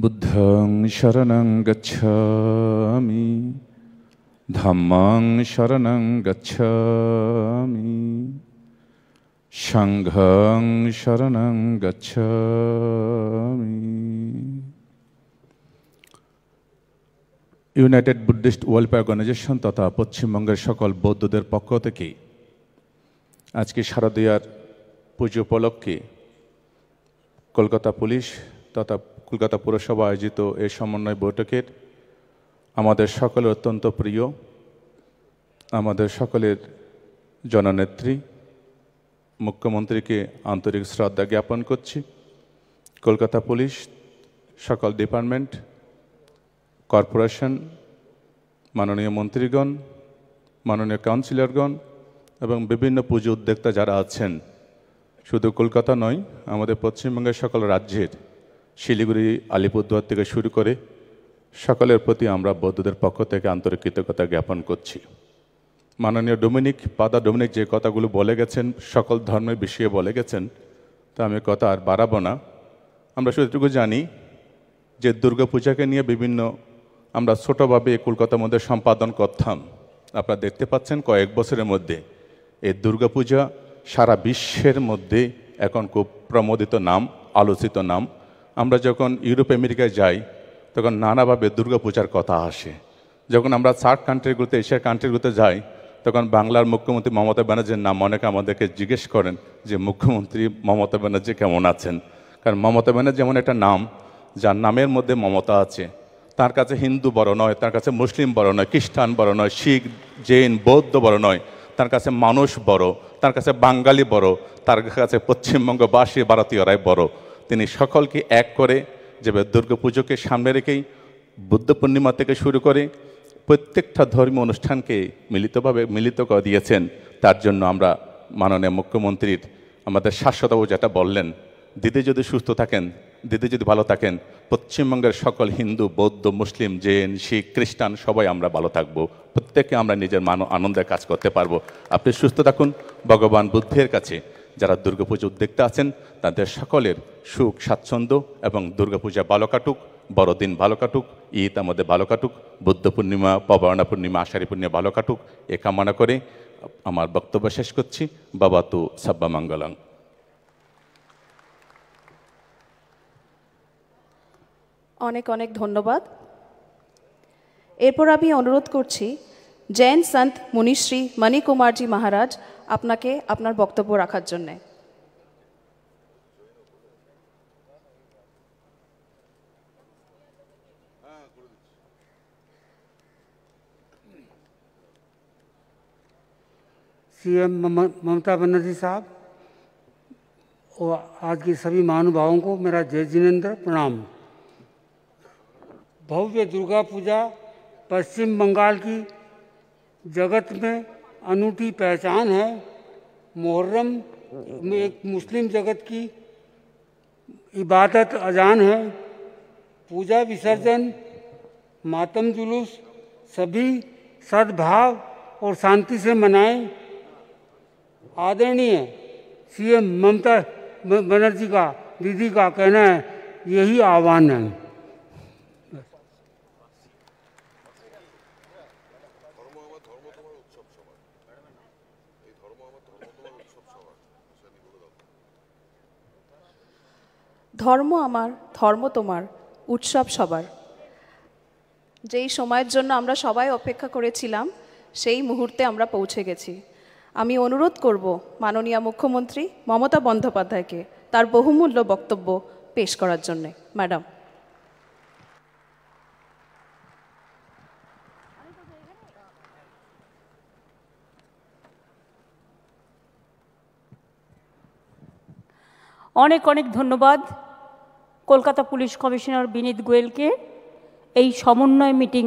বুদ্ধং শরণং গচ্ছামি, ধম্মং শরণং গচ্ছামি, সংঘং শরণং গচ্ছামি। ইউনাইটেড বুদ্ধিস্ট ওয়েলফেয়ার অর্গানাইজেশন তথা পশ্চিমবঙ্গের সকল বৌদ্ধদের পক্ষ থেকে আজকে শারদীয়ার পুজো উপলক্ষে কলকাতা পুলিশ তথা কলকাতা পুরসভা আয়োজিত এই সমন্বয় বৈঠকের আমাদের সকলের অত্যন্ত প্রিয়, আমাদের সকলের জননেত্রী মুখ্যমন্ত্রীকে আন্তরিক শ্রদ্ধা জ্ঞাপন করছি। কলকাতা পুলিশ, সকল ডিপার্টমেন্ট, কর্পোরেশন, মাননীয় মন্ত্রীগণ, মাননীয় কাউন্সিলরগণ এবং বিভিন্ন পুজো উদ্যোক্তা যারা আছেন, শুধু কলকাতা নয়, আমাদের পশ্চিমবঙ্গের সকল রাজ্যের শিলিগুড়ি, আলিপুরদুয়ার থেকে শুরু করে সকলের প্রতি আমরা বৌদ্ধদের পক্ষ থেকে আন্তরিক কৃতজ্ঞতা জ্ঞাপন করছি। মাননীয় ফাদার ডোমিনিক যে কথাগুলো বলে গেছেন, সকল ধর্মের বিষয়ে বলে গেছেন, তা আমি কথা আর বাড়াবো না। আমরা শুধু এটুকু জানি যে দুর্গাপূজাকে নিয়ে বিভিন্ন আমরা ছোটোভাবে কলকাতার মধ্যে সম্পাদন করতাম। আপনারা দেখতে পাচ্ছেন কয়েক বছরের মধ্যে এই দুর্গাপূজা সারা বিশ্বের মধ্যে এখন খুব প্রমোদিত নাম, আলোচিত নাম। আমরা যখন ইউরোপ আমেরিকায় যাই তখন নানাভাবে দুর্গাপূজার কথা আসে। যখন আমরা সার্ক কান্ট্রিগুলোতে, এশিয়ার কান্ট্রিগুলোতে যাই, তখন বাংলার মুখ্যমন্ত্রী মমতা ব্যানার্জির নাম অনেকে আমাদেরকে জিজ্ঞেস করেন যে মুখ্যমন্ত্রী মমতা ব্যানার্জি কেমন আছেন। কারণ মমতা ব্যানার্জি এমন একটা নাম যার নামের মধ্যে মমতা আছে। তার কাছে হিন্দু বড় নয়, তার কাছে মুসলিম বড় নয়, খ্রিস্টান বড় নয়, শিখ, জৈন, বৌদ্ধ বড় নয়, তার কাছে মানুষ বড়, তার কাছে বাঙালি বড়, তার কাছে পশ্চিমবঙ্গবাসী ভারতীয়রাই বড়। তিনি সকলকে এক করে যেভাবে দুর্গাপুজোকে সামনে রেখেই বুদ্ধ পূর্ণিমা থেকে শুরু করে প্রত্যেকটা ধর্মীয় অনুষ্ঠানকে মিলিত করে দিয়েছেন। তার জন্য আমরা মাননীয় মুখ্যমন্ত্রীর আমাদের শাশ্বতবাবু যেটা বললেন, দিদি যদি সুস্থ থাকেন, দিদি যদি ভালো থাকেন, পশ্চিমবঙ্গের সকল হিন্দু, বৌদ্ধ, মুসলিম, জৈন, শিখ, খ্রিস্টান সবাই আমরা ভালো থাকবো, প্রত্যেকে আমরা নিজের আনন্দের কাজ করতে পারবো। আপনি সুস্থ থাকুন। ভগবান বুদ্ধের কাছে যারা দুর্গাপুজো উদ্যোক্তা আছেন তাদের সকলের সুখ, স্বাচ্ছন্দ্য এবং দুর্গাপূজা ভালো কাটুক, বড়দিন ভালো কাটুক, ঈদ আমাদের ভালো কাটুক, বুদ্ধ পূর্ণিমা, পবর্ণা পূর্ণিমা, আষাঢ়ী পূর্ণিমা ভালো কাটুক, এ কামনা করে আমার বক্তব্য শেষ করছি। বাবা তু সাব্বা মঙ্গলং। অনেক অনেক ধন্যবাদ। এরপর আমি অনুরোধ করছি জৈন সন্ত মুনিশ্রী মণিকুমারজি মহারাজ আপনাকে আপনার বক্তব্য রাখার জন্যে। सीएम ममता बनर्जी साहब और आज के सभी महानुभावों को मेरा जय जिनेन्द्र प्रणाम। भव्य दुर्गा पूजा पश्चिम बंगाल की जगत में अनूठी पहचान है। मुहर्रम में एक मुस्लिम जगत की इबादत अजान है। पूजा विसर्जन, मातम जुलूस सभी सद्भाव और शांति से मनाएं। आदरणीय सीएम ममता बनर्जी का, दीदी का कहना है, यही आह्वान है। ধর্ম আমার, ধর্ম তোমার, উৎসব সবার। যেই সময়ের জন্য আমরা সবাই অপেক্ষা করেছিলাম সেই মুহূর্তে আমরা পৌঁছে গেছি। আমি অনুরোধ করব মাননীয় মুখ্যমন্ত্রী মমতা বন্দ্যোপাধ্যায়কে তার বহুমূল্য বক্তব্য পেশ করার জন্যে। ম্যাডাম। অনেক অনেক ধন্যবাদ কলকাতা পুলিশ কমিশনার বিনীত গোয়েলকে এই সমন্বয় মিটিং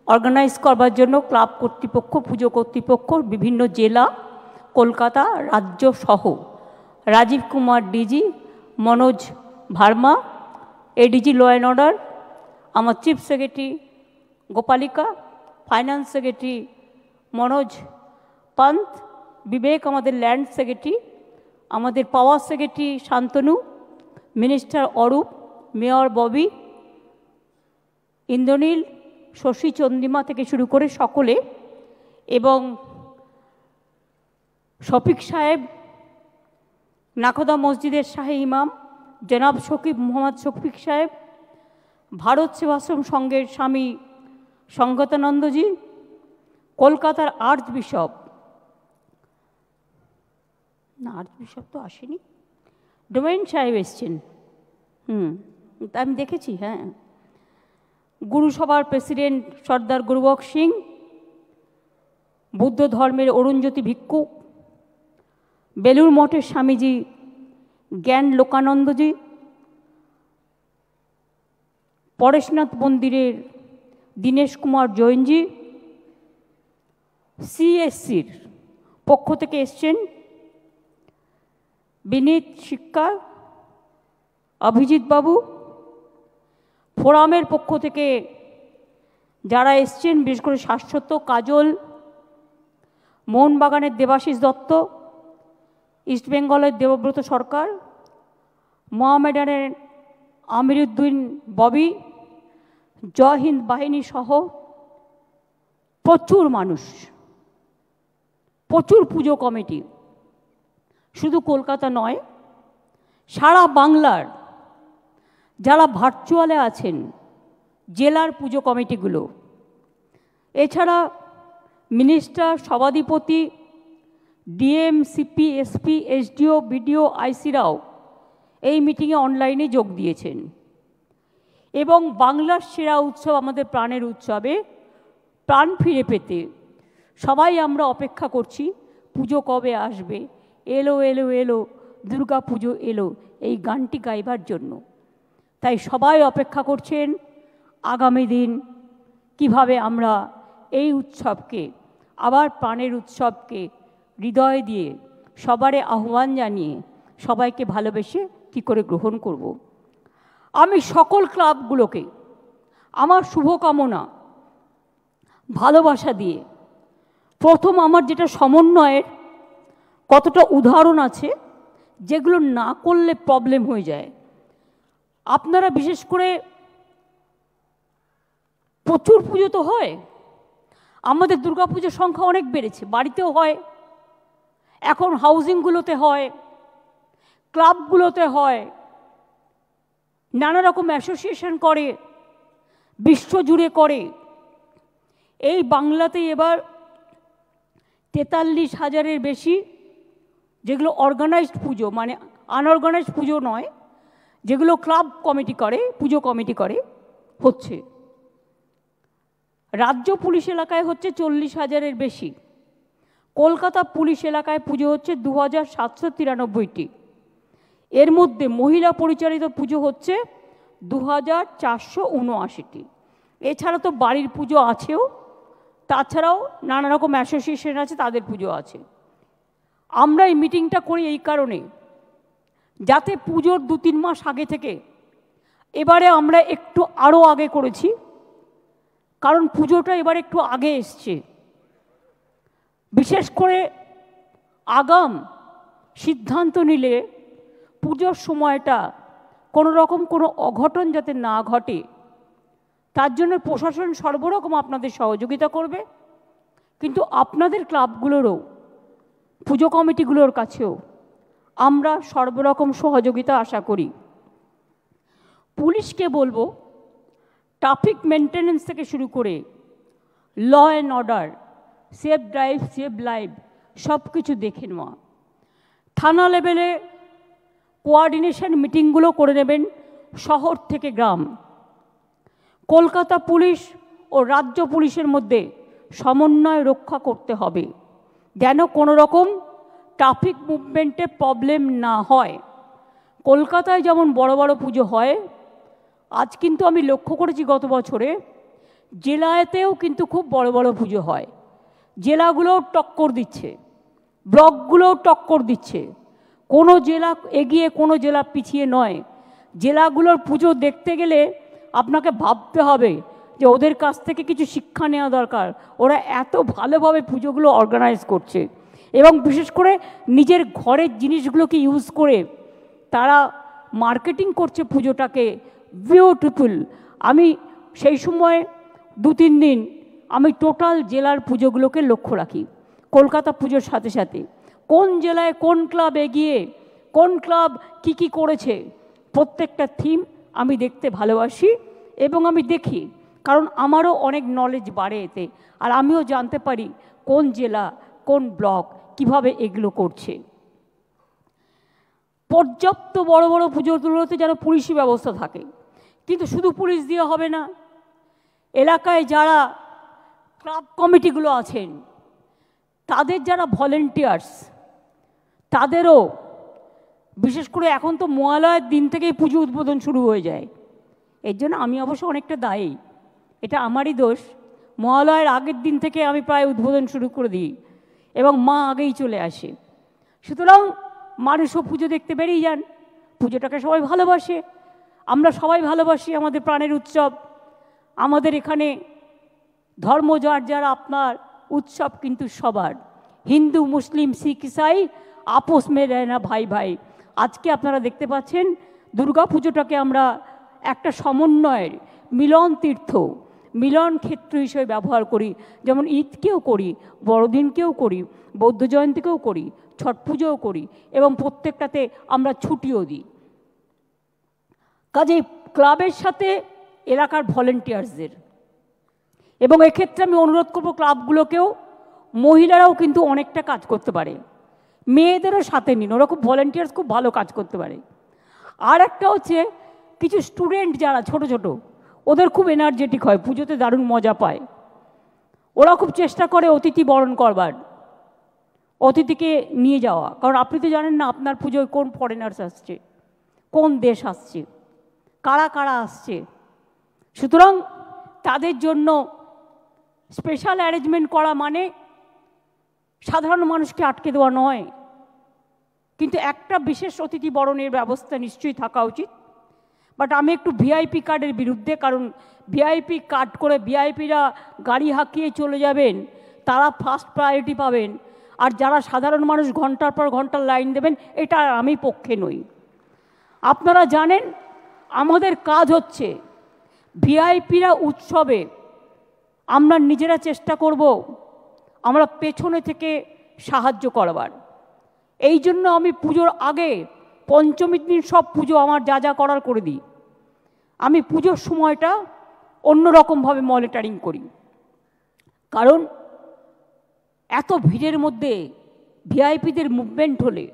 অর্গানাইজ করবার জন্য ক্লাব কর্তৃপক্ষ, পুজো কর্তৃপক্ষ, বিভিন্ন জেলা, কলকাতা, রাজ্য সহ Rajiv Kumar DG, Manoj Verma, ADG law and order, আমার chief secretary Gopalika, finance secretary Manoj Pant, Vivek আমাদের ল্যান্ড সেক্রেটারি, আমাদের power secretary Shantanu, minister Arup, mayor Bobby, Indranil, Shashi, Chandrima থেকে শুরু করে সকলে, এবং শফিক সাহেব, নাখোদা মসজিদের শাহী ইমাম জনাব শকিব মোহাম্মদ শফিক সাহেব, ভারত সেবাশ্রম সংঘের স্বামী সংগতানন্দজি, কলকাতার আর্চ বিশপ, না আর্চ বিশপ তো আসেনি, ডোমেন সাহেব এসছেন, আমি দেখেছি, হ্যাঁ, গুরুসভার প্রেসিডেন্ট সর্দার গুরুবক সিং, বুদ্ধ ধর্মের অরুণজ্যোতি ভিক্ষু, বেলুর মঠের স্বামীজি জ্ঞান লোকানন্দজি, পরেশনাথ মন্দিরের দীনেশ কুমার জৈনজি, সিএসসির পক্ষ থেকে এসছেন বিনীত শিক্ষা, অভিজিৎ বাবু, ফোরামের পক্ষ থেকে যারা এসছেন বিশেষ করে শাশ্বত, কাজল, মোহনবাগানের দেবাশিস দত্ত, ইস্টবেঙ্গলের দেবব্রত সরকার, মোহামেডানের আমিরুদ্দিন ববি, জয় হিন্দ বাহিনী সহ প্রচুর মানুষ, প্রচুর পুজো কমিটি, শুধু কলকাতা নয়, সারা বাংলার যারা ভার্চুয়ালে আছেন, জেলার পুজো কমিটিগুলো, এছাড়া মিনিস্টার, সভাধিপতি, DM, CP, SP, SDO, BDO, আইসিরাও এই মিটিংয়ে অনলাইনে যোগ দিয়েছেন। এবং বাংলার সেরা উৎসব, আমাদের প্রাণের উৎসবে প্রাণ ফিরে পেতে সবাই আমরা অপেক্ষা করছি পুজো কবে আসবে, এলো এলো এলো দুর্গা পুজো এলো, এই গানটি গাইবার জন্য। তাই সবাই অপেক্ষা করছেন আগামী দিন কিভাবে আমরা এই উৎসবকে, আবার প্রাণের উৎসবকে হৃদয় দিয়ে সবারে আহ্বান জানিয়ে সবাইকে ভালোবেসে কী করে গ্রহণ করব। আমি সকল ক্লাবগুলোকে আমার শুভকামনা, ভালোবাসা দিয়ে, প্রথম আমার যেটা সমন্বয়ের কতটা উদাহরণ আছে যেগুলো না করলে প্রবলেম হয়ে যায়। আপনারা বিশেষ করে প্রচুর পুজো তো হয়, আমাদের দুর্গাপুজোর সংখ্যা অনেক বেড়েছে, বাড়িতেও হয়, এখন হাউজিংগুলোতে হয়, ক্লাবগুলোতে হয়, নানা রকম অ্যাসোসিয়েশন করে, বিশ্বজুড়ে করে। এই বাংলাতে এবার 43,000-এর বেশি যেগুলো অর্গানাইজড পুজো, মানে আনঅর্গানাইজড পুজো নয়, যেগুলো ক্লাব কমিটি করে, পুজো কমিটি করে, হচ্ছে। রাজ্য পুলিশ এলাকায় হচ্ছে 40,000-এর বেশি। কলকাতা পুলিশ এলাকায় পুজো হচ্ছে 2,793টি। এর মধ্যে মহিলা পরিচালিত পুজো হচ্ছে 2,479টি। এছাড়া তো বাড়ির পুজো আছেও, তাছাড়াও নানা রকম অ্যাসোসিয়েশন আছে, তাদের পুজো আছে। আমরা এই মিটিংটা করি এই কারণে, যাতে পুজোর 2-3 মাস আগে থেকে, এবারে আমরা একটু আরও আগে করেছি, কারণ পুজোটা এবার একটু আগে এসছে। বিশেষ করে আগাম সিদ্ধান্ত নিলে পুজোর সময়টা কোনো রকম কোনো অঘটন যাতে না ঘটে, তার জন্য প্রশাসন সর্বরকম আপনাদের সহযোগিতা করবে। কিন্তু আপনাদের ক্লাবগুলোরও, পুজো কমিটিগুলোর কাছেও আমরা সর্বরকম সহযোগিতা আশা করি। পুলিশকে বলবো ট্রাফিক মেনটেন্যান্স থেকে শুরু করে law and order, safe drive, save life সব কিছু দেখে নেওয়া। থানা লেভেলে কোঅর্ডিনেশন মিটিংগুলো করে নেবেন শহর থেকে গ্রাম। কলকাতা পুলিশ ও রাজ্য পুলিশের মধ্যে সমন্বয় রক্ষা করতে হবে, যেন কোনো রকম ট্রাফিক মুভমেন্টে প্রবলেম না হয়। কলকাতায় যেমন বড় বড় পুজো হয়, আজ কিন্তু আমি লক্ষ্য করেছি গত বছরে জেলাতেও কিন্তু খুব বড় বড় পুজো হয়। জেলাগুলোও টক্কর দিচ্ছে, ব্লকগুলোও টক্কর দিচ্ছে। কোনো জেলা এগিয়ে কোনো জেলা পিছিয়ে নয়। জেলাগুলোর পুজো দেখতে গেলে আপনাকে ভাবতে হবে যে ওদের কাছ থেকে কিছু শিক্ষা নেওয়া দরকার। ওরা এত ভালোভাবে পুজোগুলো অর্গানাইজ করছে এবং বিশেষ করে নিজের ঘরের জিনিসগুলোকে ইউজ করে তারা মার্কেটিং করছে পুজোটাকে। বিউটিফুল। আমি সেই সময় 2-3 দিন আমি টোটাল জেলার পুজোগুলোকে লক্ষ্য রাখি কলকাতা পুজোর সাথে সাথে। কোন জেলায় কোন ক্লাব এগিয়ে, কোন ক্লাব কি করেছে, প্রত্যেকটা থিম আমি দেখতে ভালোবাসি এবং আমি দেখি, কারণ আমারও অনেক নলেজ বাড়ে এতে। আর আমিও জানতে পারি কোন জেলা কোন ব্লক কিভাবে এগুলো করছে। পর্যাপ্ত বড় বড় পুজোগুলোতে যেন পুলিশি ব্যবস্থা থাকে, কিন্তু শুধু পুলিশ দিয়ে হবে না। এলাকায় যারা ক্লাব কমিটিগুলো আছেন, তাদের যারা ভলেন্টিয়ার্স, তাদেরও বিশেষ করে এখন তো মহালয়ের দিন থেকেই পুজো উদ্বোধন শুরু হয়ে যায়। এর জন্য আমি অবশ্য অনেকটা দায়ী, এটা আমারই দোষ। মহালয়ের আগের দিন থেকে আমি প্রায় উদ্বোধন শুরু করে দিই এবং মা আগেই চলে আসে। সুতরাং মানুষও পুজো দেখতে বেরিয়ে যান। পুজোটাকে সবাই ভালোবাসে, আমরা সবাই ভালোবাসি, আমাদের প্রাণের উৎসব। আমাদের এখানে ধর্ম যার আপনার, উৎসব কিন্তু সবার। হিন্দু মুসলিম শিখ ইসাই আপোষ মে রহনা ভাই ভাই। আজকে আপনারা দেখতে পাচ্ছেন দুর্গা পুজোটাকে আমরা একটা সমন্বয়ের মিলন তীর্থ, মিলন ক্ষেত্র হিসেবে ব্যবহার করি। যেমন ঈদকেও করি, বড়দিনকেও করি, বৌদ্ধ জয়ন্তীকেও করি, ছট পুজোও করি এবং প্রত্যেকটাতে আমরা ছুটিও দিই। কাজেই ক্লাবের সাথে এলাকার ভলেন্টিয়ার্সদের, এবং এক্ষেত্রে আমি অনুরোধ করব ক্লাবগুলোকেও, মহিলারাও কিন্তু অনেকটা কাজ করতে পারে, মেয়েদেরও সাথে নিন, ওরা খুব ভলেন্টিয়ার্স খুব ভালো কাজ করতে পারে। আর একটা হচ্ছে কিছু স্টুডেন্ট যারা ছোট ছোট, ওদের খুব এনার্জেটিক হয়, পুজোতে দারুণ মজা পায়। ওরা খুব চেষ্টা করে অতিথি বরণ করবার, অতিথিকে নিয়ে যাওয়া। কারণ আপনি তো জানেন না আপনার পুজোয় কোন ফরেনার্স আসছে, কোন দেশ আসছে, কারা কারা আসছে। সুতরাং তাদের জন্য স্পেশাল অ্যারেঞ্জমেন্ট করা মানে সাধারণ মানুষকে আটকে দেওয়া নয়, কিন্তু একটা বিশেষ অতিথি বরণের ব্যবস্থা নিশ্চয়ই থাকা উচিত। বাট আমি একটু ভিআইপি কার্ডের বিরুদ্ধে, কারণ ভিআইপি কার্ড করে ভিআইপিরা গাড়ি হাঁকিয়ে চলে যাবেন, তারা ফার্স্ট প্রায়োরিটি পাবেন, আর যারা সাধারণ মানুষ ঘন্টার পর ঘন্টার লাইন দেবেন, এটা আমি পক্ষে নই। আপনারা জানেন আমাদের কাজ হচ্ছে ভিআইপিরা উৎসবে আমরা নিজেরা চেষ্টা করব আমরা পেছনে থেকে সাহায্য করবার। এই জন্য আমি পুজোর আগে পঞ্চমীর দিন সব পুজো আমার যা যা করার করে দিই। আমি পুজোর সময়টা অন্যরকমভাবে মনিটরিং করি, কারণ এত ভিড়ের মধ্যে ভিআইপিদের মুভমেন্ট হলে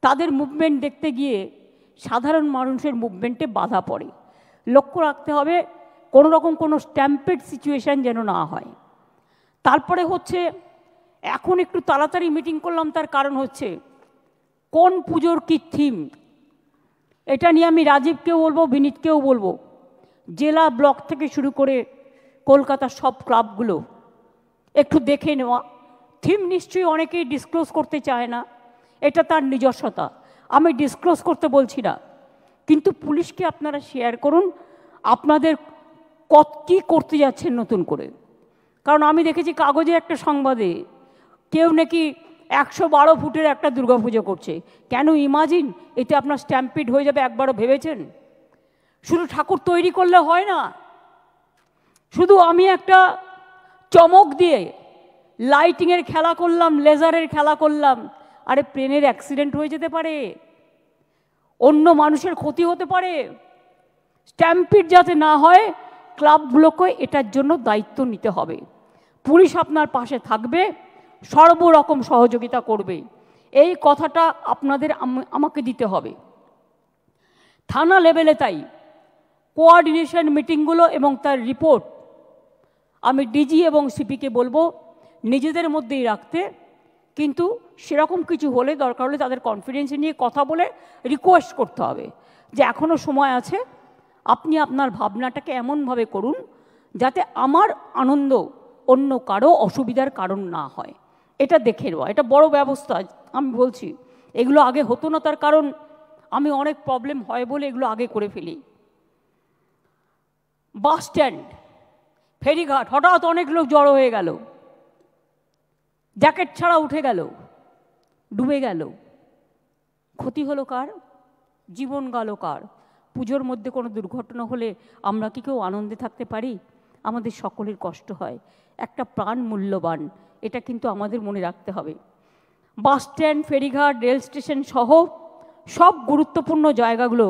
তাদের মুভমেন্ট দেখতে গিয়ে সাধারণ মানুষের মুভমেন্টে বাধা পড়ে। লক্ষ্য রাখতে হবে কোনো রকম কোনো স্ট্যাম্পেড সিচুয়েশান যেন না হয়। তারপরে হচ্ছে এখন একটু তাড়াতাড়ি মিটিং করলাম, তার কারণ হচ্ছে কোন পুজোর কী থিম, এটা নিয়ে আমি রাজীবকেও বলবো, বিনীতকেও বলবো, জেলা ব্লক থেকে শুরু করে কলকাতার সব ক্লাবগুলো একটু দেখে নেওয়া। থিম নিশ্চয়ই অনেকেই ডিসক্লোজ করতে চায় না, এটা তার নিজস্বতা, আমি ডিসক্লোজ করতে বলছি না, কিন্তু পুলিশকে আপনারা শেয়ার করুন আপনাদের কী করতে যাচ্ছেন নতুন করে। কারণ আমি দেখেছি কাগজে একটা সংবাদে কেউ নাকি 112 ফুটের একটা দুর্গাপুজো করছে। কেন? ইমাজিন এতে আপনার স্ট্যাম্পিড হয়ে যাবে, একবারও ভেবেছেন? শুধু ঠাকুর তৈরি করলে হয় না, শুধু আমি একটা চমক দিয়ে লাইটিংয়ের খেলা করলাম, লেজারের খেলা করলাম, আরে প্লেনের অ্যাক্সিডেন্ট হয়ে যেতে পারে, অন্য মানুষের ক্ষতি হতে পারে। স্ট্যাম্পিড যাতে না হয় ক্লাবগুলোকে এটার জন্য দায়িত্ব নিতে হবে। পুলিশ আপনার পাশে থাকবে, সর্বরকম সহযোগিতা করবে, এই কথাটা আপনাদের আমাকে দিতে হবে। থানা লেভেলে তাই কোঅর্ডিনেশন মিটিংগুলো এবং তার রিপোর্ট আমি ডিজি এবং সিপিকে বলবো নিজেদের মধ্যেই রাখতে, কিন্তু সেরকম কিছু হলে দরকার হলে তাদের কনফিডেন্স নিয়ে কথা বলে রিকোয়েস্ট করতে হবে যে এখনও সময় আছে, আপনি আপনার ভাবনাটাকে এমনভাবে করুন যাতে আমার আনন্দ অন্য কারো অসুবিধার কারণ না হয়। এটা দেখে নেওয়া, এটা বড় ব্যবস্থা। আমি বলছি এগুলো আগে হতো না, তার কারণ আমি অনেক প্রবলেম হয় বলে এগুলো আগে করে ফেলি। বাস স্ট্যান্ড, ফেরিঘাট, হঠাৎ অনেক লোক জড়ো হয়ে গেল, জ্যাকেট ছাড়া উঠে গেল, ডুবে গেল, ক্ষতি হলো কার? জীবন গেল কার? পুজোর মধ্যে কোনো দুর্ঘটনা হলে আমরা কি কেউ আনন্দে থাকতে পারি? আমাদের সকলের কষ্ট হয়। একটা প্রাণ মূল্যবান, এটা কিন্তু আমাদের মনে রাখতে হবে। বাস স্ট্যান্ড, ফেরিঘাট, রেল স্টেশন সহ সব গুরুত্বপূর্ণ জায়গাগুলো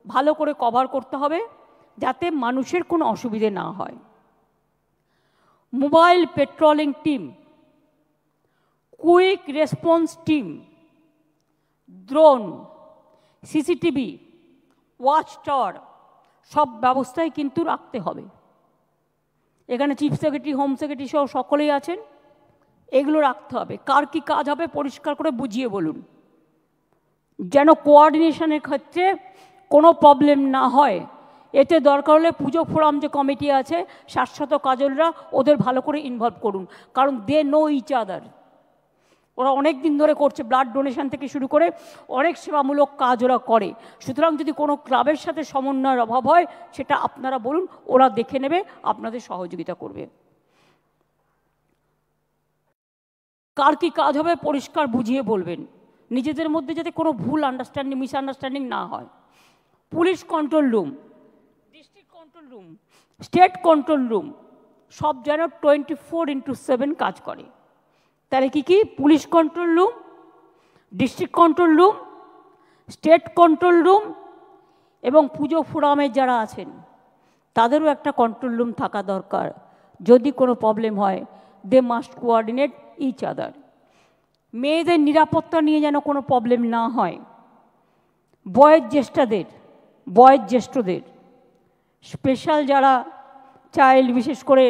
ভালো করে কভার করতে হবে যাতে মানুষের কোনো অসুবিধে না হয়। Mobile patrolling team, quick response team, drone, CCTV, watch tower, সব ব্যবস্থাই কিন্তু রাখতে হবে। এখানে চিফ সেক্রেটারি, হোম সেক্রেটারি সহ সকলেই আছেন, এগুলো রাখতে হবে। কার কি কাজ হবে পরিষ্কার করে বুঝিয়ে বলুন, যেন কোঅর্ডিনেশনের ক্ষেত্রে কোনো প্রবলেম না হয়। এতে দরকার হলে পুজো ফোরাম যে কমিটি আছে, শাশ্বত কাজলরা, ওদের ভালো করে ইনভলভ করুন, কারণ দে নো ইচ আদার। ওরা অনেক দিন ধরে করছে, ব্লাড ডোনেশন থেকে শুরু করে অনেক সেবামূলক কাজ ওরা করে। সুতরাং যদি কোনো ক্লাবের সাথে সমন্বয়ের অভাব হয় সেটা আপনারা বলুন, ওরা দেখে নেবে, আপনাদের সহযোগিতা করবে। কার কি কাজ হবে পরিষ্কার বুঝিয়ে বলবেন, নিজেদের মধ্যে যাতে কোনো ভুল আন্ডারস্ট্যান্ডিং, মিসআন্ডারস্ট্যান্ডিং না হয়। Police control room, district control room, state control room সব যেন 24/7 কাজ করে। তাহলে কি কি? Police control room, district control room, state control room, এবং পুজো ফোরামে যারা আছেন তাদেরও একটা কন্ট্রোল রুম থাকা দরকার। যদি কোনো প্রবলেম হয় they must coordinate each other. মেয়েদের নিরাপত্তা নিয়ে যেন কোনো প্রবলেম না হয়। বয়োজ্যেষ্ঠদের স্পেশাল যারা চাইল্ড, বিশেষ করে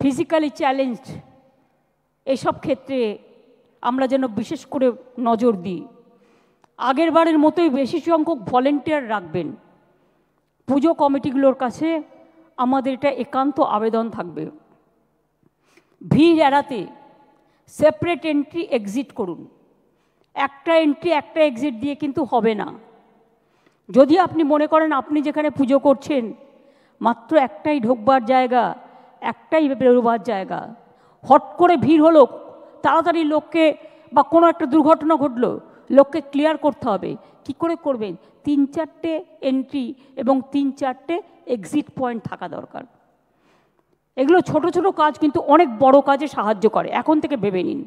ফিজিক্যালি চ্যালেঞ্জড, এসব ক্ষেত্রে আমরা যেন বিশেষ করে নজর দিই। আগের বারের মতোই বেশি সংখ্যক ভলেন্টিয়ার রাখবেন। পুজো কমিটিগুলোর কাছে আমাদের এটা একান্ত আবেদন থাকবে। ভিড় এড়াতে সেপারেট এন্ট্রি এক্সিট করুন। একটা এন্ট্রি একটা এক্সিট দিয়ে কিন্তু হবে না। যদি আপনি মনে করেন আপনি যেখানে পুজো করছেন মাত্র একটাই ঢোকবার জায়গা, একটাই বেরোবার জায়গা, হট করে ভিড় হলো, তাড়াতাড়ি লোককে, বা কোনো একটা দুর্ঘটনা ঘটলো, লোককে ক্লিয়ার করতে হবে। কি করে করবেন? 3-4টে এন্ট্রি এবং 3-4টে এক্সিট পয়েন্ট থাকা দরকার। এগুলো ছোট ছোট কাজ কিন্তু অনেক বড় কাজে সাহায্য করে, এখন থেকে ভেবে নিন।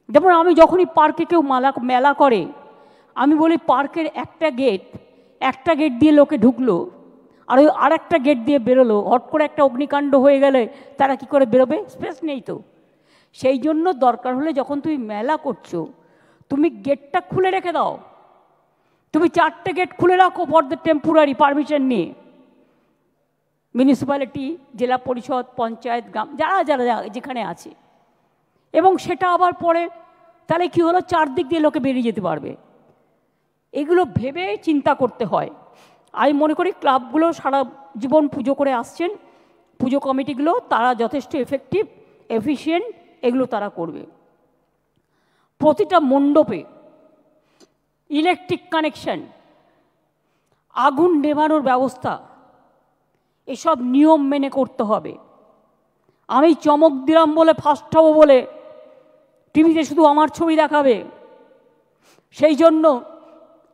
যেমন আমি যখনই পার্কে কেউ মেলা করে, আমি বলি পার্কের একটা গেট দিয়ে লোকে ঢুকলো, আর একটা গেট দিয়ে বেরোলো, হট করে একটা অগ্নিকাণ্ড হয়ে গেলে তারা কি করে বেরোবে? স্পেস নেই তো। সেই জন্য দরকার হলে যখন তুমি মেলা করছো তুমি গেটটা খুলে রেখে দাও। তুমি 4টে গেট খুলে রাখো ফর দ্য টেম্পোরারি পারমিশন নিয়ে। মিউনিসিপ্যালিটি, জেলা পরিষদ, পঞ্চায়েত, গ্রাম, যারা যারা যেখানে আছে, এবং সেটা আবার পরে তাহলে কি হলো, 4 দিক দিয়ে লোকে বেরিয়ে যেতে পারবে। এগুলো ভেবে চিন্তা করতে হয়। আমি মনে করি ক্লাবগুলো সারা জীবন পুজো করে আসছেন, পুজো কমিটিগুলো তারা যথেষ্ট এফেক্টিভ, এফিশিয়েন্ট, এগুলো তারা করবে। প্রতিটা মণ্ডপে ইলেকট্রিক কানেকশন, আগুন নেভানোর ব্যবস্থা, এসব নিয়ম মেনে করতে হবে। আমি চমক দিলাম বলে, ফার্স্ট হব বলে টিভিতে শুধু আমার ছবি দেখাবে, সেই জন্য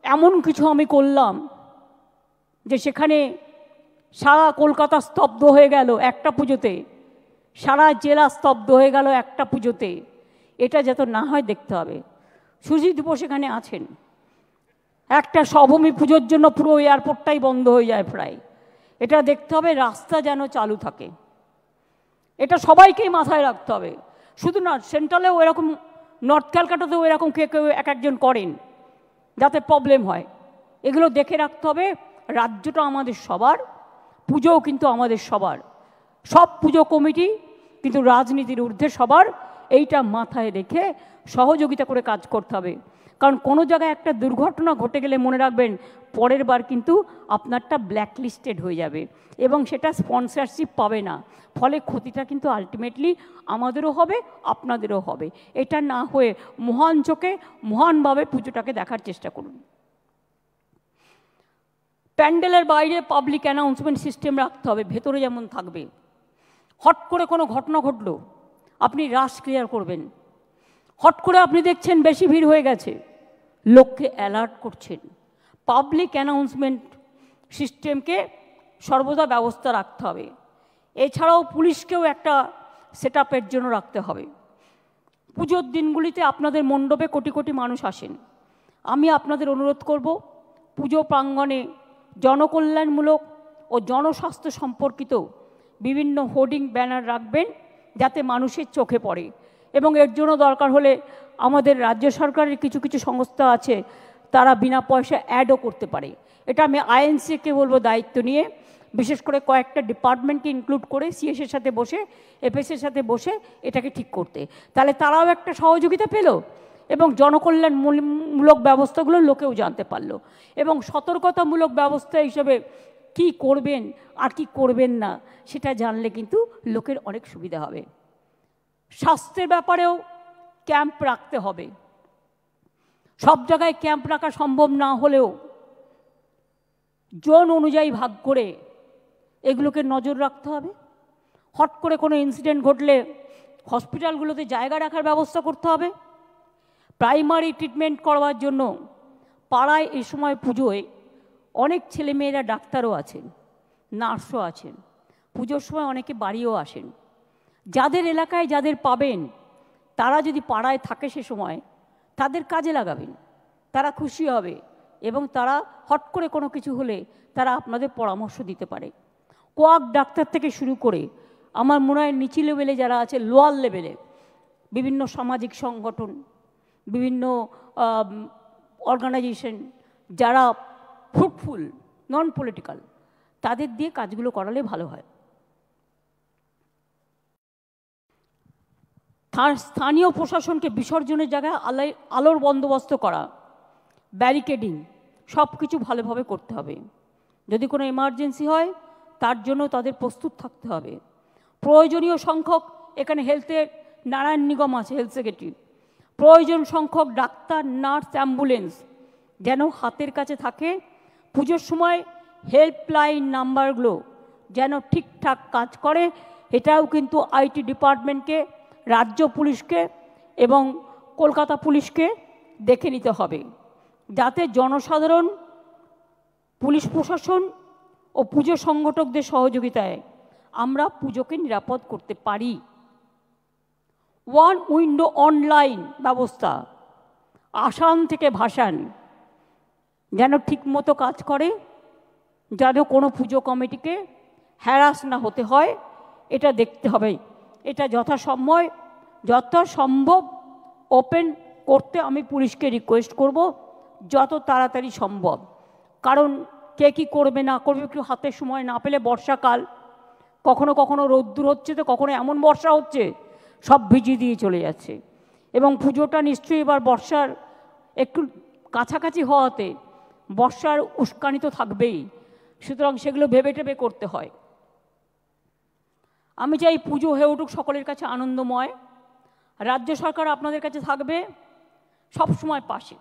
এমন কিছু আমি করলাম যে সেখানে সারা কলকাতা স্তব্ধ হয়ে গেল একটা পুজোতে, সারা জেলা স্তব্ধ হয়ে গেল একটা পুজোতে। এটা যাতে না হয় দেখতে হবে। সুজিত বোস এখানে আছেন, একটা সভূমি পুজোর জন্য পুরো এয়ারপোর্টটাই বন্ধ হয়ে যায় প্রায়। এটা দেখতে হবে রাস্তা যেন চালু থাকে, এটা সবাইকেই মাথায় রাখতে হবে। শুধু না, সেন্ট্রালেও এরকম, নর্থ ক্যালকাটাতেও এরকম কেউ এক একজন করেন যাতে প্রবলেম হয়। এগুলো দেখে রাখতে হবে। রাজ্যটা আমাদের সবার, পুজোও কিন্তু আমাদের সবার। সব পুজো কমিটি কিন্তু রাজনীতির ঊর্ধ্বে সবার, এইটা মাথায় রেখে সহযোগিতা করে কাজ করতে হবে। কারণ কোনো জায়গায় একটা দুর্ঘটনা ঘটে গেলে মনে রাখবেন পরের বার কিন্তু আপনারটা ব্ল্যাকলিস্টেড হয়ে যাবে এবং সেটা স্পন্সরশিপ পাবে না, ফলে ক্ষতিটা কিন্তু আলটিমেটলি আমাদেরও হবে, আপনাদেরও হবে। এটা না হয়ে মহান চোখে মহানভাবে পুজোটাকে দেখার চেষ্টা করুন। প্যান্ডেলের বাইরে পাবলিক অ্যানাউন্সমেন্ট সিস্টেম রাখতে হবে, ভেতরে যেমন থাকবে। হট করে কোনো ঘটনা ঘটলো, আপনি রাশ ক্লিয়ার করবেন। হট করে আপনি দেখছেন বেশি ভিড় হয়ে গেছে, লোককে অ্যালার্ট করছেন। পাবলিক অ্যানাউন্সমেন্ট সিস্টেমকে সর্বদা ব্যবস্থা রাখতে হবে। এছাড়াও পুলিশকেও একটা সেট আপের জন্য রাখতে হবে। পুজোর দিনগুলিতে আপনাদের মণ্ডপে কোটি কোটি মানুষ আসেন। আমি আপনাদের অনুরোধ করব, পুজো প্রাঙ্গণে জনকল্যাণমূলক ও জনস্বাস্থ্য সম্পর্কিত বিভিন্ন হোর্ডিং ব্যানার রাখবেন, যাতে মানুষের চোখে পড়ে। এবং এর জন্য দরকার হলে আমাদের রাজ্য সরকারের কিছু কিছু সংস্থা আছে, তারা বিনা পয়সা অ্যাডও করতে পারে। এটা আমি আইএনসিকে বলবো দায়িত্ব নিয়ে, বিশেষ করে কয়েকটা ডিপার্টমেন্টকে ইনক্লুড করে সিএসের সাথে বসে, এফএসের সাথে বসে এটাকে ঠিক করতে। তাহলে তারাও একটা সহযোগিতা পেল এবং জনকল্যাণমূলক ব্যবস্থাগুলো লোকেও জানতে পারলো। এবং সতর্কতামূলক ব্যবস্থা হিসেবে কি করবেন আর কি করবেন না সেটা জানলে কিন্তু লোকের অনেক সুবিধা হবে। স্বাস্থ্যের ব্যাপারেও ক্যাম্প রাখতে হবে। সব জায়গায় ক্যাম্প রাখা সম্ভব না হলেও জোন অনুযায়ী ভাগ করে এগুলোকে নজর রাখতে হবে। হট করে কোনো ইনসিডেন্ট ঘটলে হসপিটালগুলোতে জায়গা রাখার ব্যবস্থা করতে হবে। প্রাইমারি ট্রিটমেন্ট করবার জন্য পাড়ায় এই সময় পুজোয় অনেক ছেলেমেয়েরা ডাক্তারও আছেন, নার্সও আছেন। পুজোর সময় অনেকে বাড়িও আসেন। যাদের এলাকায় যাদের পাবেন তারা যদি পাড়ায় থাকে সে সময় তাদের কাজে লাগাবেন, তারা খুশি হবে এবং তারা হট করে কোনো কিছু হলে তারা আপনাদের পরামর্শ দিতে পারে। কোয়াক ডাক্তার থেকে শুরু করে আমার মনে হয় নিচু লেভেলে যারা আছে, লোয়ার লেভেলে বিভিন্ন সামাজিক সংগঠন, বিভিন্ন অর্গানাইজেশন যারা ফ্রুটফুল, নন পলিটিক্যাল, তাদের দিয়ে কাজগুলো করালে ভালো হয়। স্থানীয় প্রশাসনকে বিসর্জনের জায়গায় আলোর বন্দোবস্ত করা, ব্যারিকেডিং, সব কিছু ভালোভাবে করতে হবে। যদি কোনো এমার্জেন্সি হয় তার জন্য তাদের প্রস্তুত থাকতে হবে। প্রয়োজনীয় সংখ্যক, এখানে হেলথের নারায়ণ নিগম আছে, হেলথ সেক্রেটারি, প্রয়োজন সংখ্যক ডাক্তার, নার্স, অ্যাম্বুলেন্স যেন হাতের কাছে থাকে। পুজোর সময় হেল্পলাইন নাম্বারগুলো যেন ঠিকঠাক কাজ করে, এটাও কিন্তু আইটি ডিপার্টমেন্টকে, রাজ্য পুলিশকে এবং কলকাতা পুলিশকে দেখে নিতে হবে, যাতে জনসাধারণ, পুলিশ প্রশাসন ও পুজো সংগঠকদের সহযোগিতায় আমরা পুজোকে নিরাপদ করতে পারি। ওয়ান উইন্ডো অনলাইন ব্যবস্থা, আসান থেকে ভাসান যেন ঠিকমতো কাজ করে, যেন কোনো পুজো কমিটিকে হ্যারাস না হতে হয়, এটা দেখতে হবে। এটা যথাসম্ভব ওপেন করতে আমি পুলিশকে রিকোয়েস্ট করব যত তাড়াতাড়ি সম্ভব। কারণ কে কী করবে না করবে একটু হাতে সময় না পেলে, বর্ষাকাল, কখনো কখনো রোদ্দুর হচ্ছে তো কখনো এমন বর্ষা হচ্ছে সব ভিজিয়ে দিয়ে চলে যাচ্ছে। এবং পুজোটা নিশ্চয়ই এবার বর্ষার একটু কাছাকাছি হওয়াতে বর্ষার উস্কানি তো থাকবেই, সুতরাং সেগুলো ভেবে টেবে করতে হয়। আমি চাই পুজো হয়ে উঠুক সকলের কাছে আনন্দময়। রাজ্য সরকার আপনাদের কাছে থাকবে সব সময় পাশে।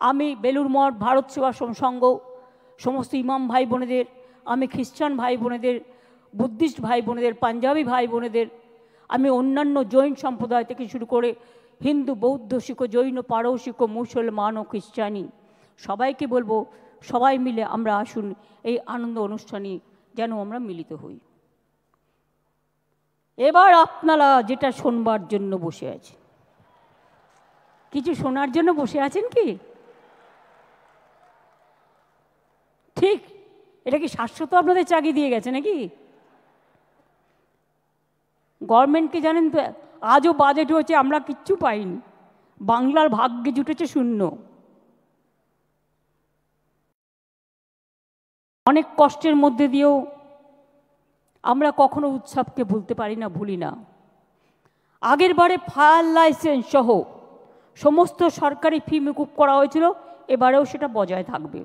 আমি বেলুড় মঠ, ভারত সেবাশ্রম সংঘ, সমস্ত ইমাম ভাই বোনেদের, আমি খ্রিস্টান ভাই বোনেদের, বুদ্ধিস্ট ভাই বোনেদের, পাঞ্জাবি ভাই বোনেদের, আমি অন্যান্য জৈন সম্প্রদায় থেকে শুরু করে হিন্দু, বৌদ্ধ, শিখ, জৈন, পারসিক, মুসলমান ও খ্রিস্টানি সবাইকে বলবো, সবাই মিলে আমরা আসুন এই আনন্দ অনুষ্ঠানে যেন আমরা মিলিত হই। এবার আপনারা যেটা শোনবার জন্য বসে আছেন, কিছু শোনার জন্য বসে আছেন কি? ঠিক, এটা কি শাশ্বত আপনাদের চাকরি দিয়ে গেছে নাকি? গভর্নমেন্টকে জানেন তো, আজও বাজেট হয়েছে আমরা কিচ্ছু পাইনি, বাংলার ভাগ্যে জুটেছে শূন্য। অনেক কষ্টের মধ্যে দিয়েও আমরা কখনো উৎসবকে ভুলতে পারি না, ভুলি না। আগের বারে ফায়ার লাইসেন্স সহ সমস্ত সরকারি ফি মকুব করা হয়েছিল, এবারেও সেটা বজায় থাকবে।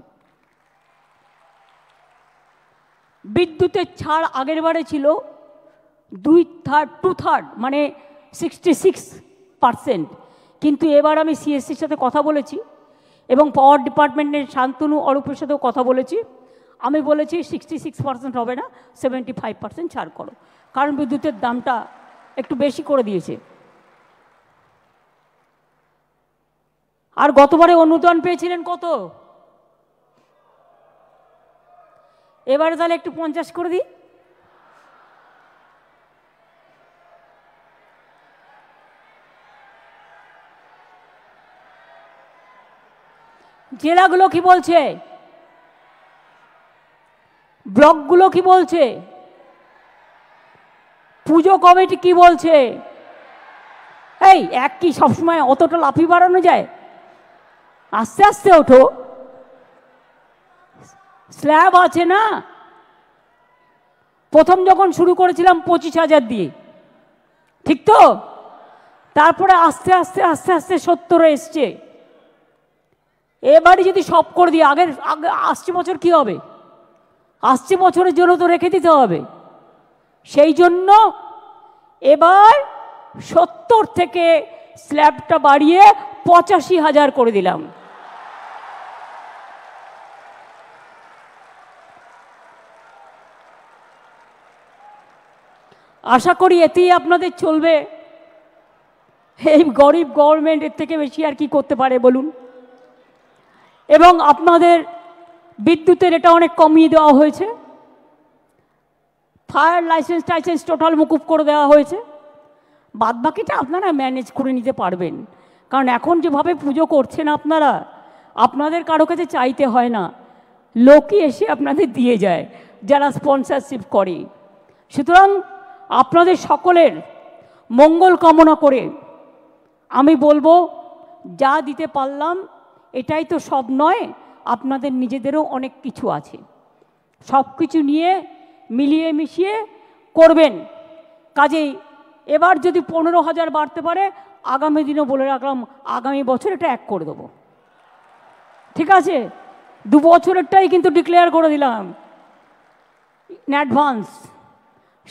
বিদ্যুতের ছাড় আগের বারে ছিল 2/3 মানে 66%, কিন্তু এবার আমি সিএসসির সাথে কথা বলেছি এবং পাওয়ার ডিপার্টমেন্টের শান্তনু অরূপের সাথেও কথা বলেছি। আমি বলেছি 66% হবে না, 75% ছাড় করো, কারণ বিদ্যুতের দামটা একটু বেশি করে দিয়েছে। আর গতবারে অনুদান পেয়েছিলেন কত? এবারে তাহলে একটু 50 করে দিই। জেলাগুলো কি বলছে? ব্লকগুলো কি বলছে? পুজো কমিটি কি বলছে? এই এক কি সবসময় অতটা লাফি বাড়ানো যায়? আস্তে আস্তে ওঠো, স্ল্যাব আছে না। প্রথম যখন শুরু করেছিলাম 25,000 দিয়ে, ঠিক তো? তারপরে আস্তে আস্তে আস্তে আস্তে 70 এসছে। এবারে যদি সব করে দিই, আগে আসছে বছর কি হবে? আসছে বছরের জন্য তো রেখে দিতে হবে। সেই জন্য এবার 70 থেকে স্ল্যাবটা বাড়িয়ে 85,000 করে দিলাম। আশা করি এতেই আপনাদের চলবে। এই গরিব গভর্নমেন্ট এর থেকে বেশি আর কি করতে পারে বলুন? এবং আপনাদের বিদ্যুতের এটা অনেক কমিয়ে দেওয়া হয়েছে, ফায়ার লাইসেন্স টাইসেন্স টোটাল মুকুব করে দেওয়া হয়েছে। বাদবাকিটা আপনারা ম্যানেজ করে নিতে পারবেন, কারণ এখন যেভাবে পুজো করছেন আপনারা, আপনাদের কারো কাছে চাইতে হয় না, লোকই এসে আপনাদের দিয়ে যায় যারা স্পন্সরশিপ করে। সুতরাং আপনাদের সকলের মঙ্গল কামনা করে আমি বলবো, যা দিতে পারলাম এটাই তো সব নয়, আপনাদের নিজেদেরও অনেক কিছু আছে। সব কিছু নিয়ে মিলিয়ে মিশিয়ে করবেন। কাজেই এবার যদি 15,000 বাড়তে পারে, আগামী দিনও বলে রাখলাম, আগামী বছর এটা 1 করে দেবো, ঠিক আছে? 2 বছরেরটাই কিন্তু ডিক্লেয়ার করে দিলাম ইন অ্যাডভান্স।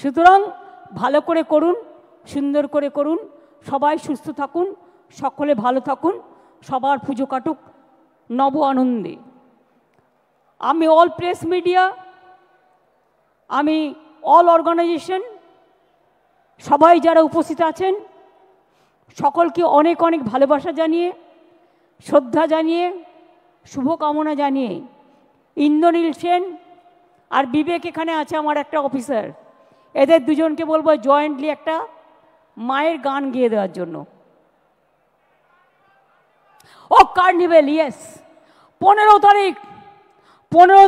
সুতরাং ভালো করে করুন, সুন্দর করে করুন, সবাই সুস্থ থাকুন, সকলে ভালো থাকুন, সবার পুজো কাটুক নব আনন্দে। আমি অল প্রেস মিডিয়া, আমি অল অর্গানাইজেশন, সবাই যারা উপস্থিত আছেন সকলকে অনেক অনেক ভালোবাসা জানিয়ে, শ্রদ্ধা জানিয়ে, শুভকামনা জানিয়ে, ইন্দ্রনীল সেন আর বিবেক এখানে আছে আমার একটা অফিসার, এদের দুজনকে বলবো জয়েন্টলি একটা মায়ের গান গেয়ে দেওয়ার জন্য। ও কার্নিভেল, ইয়েস, 15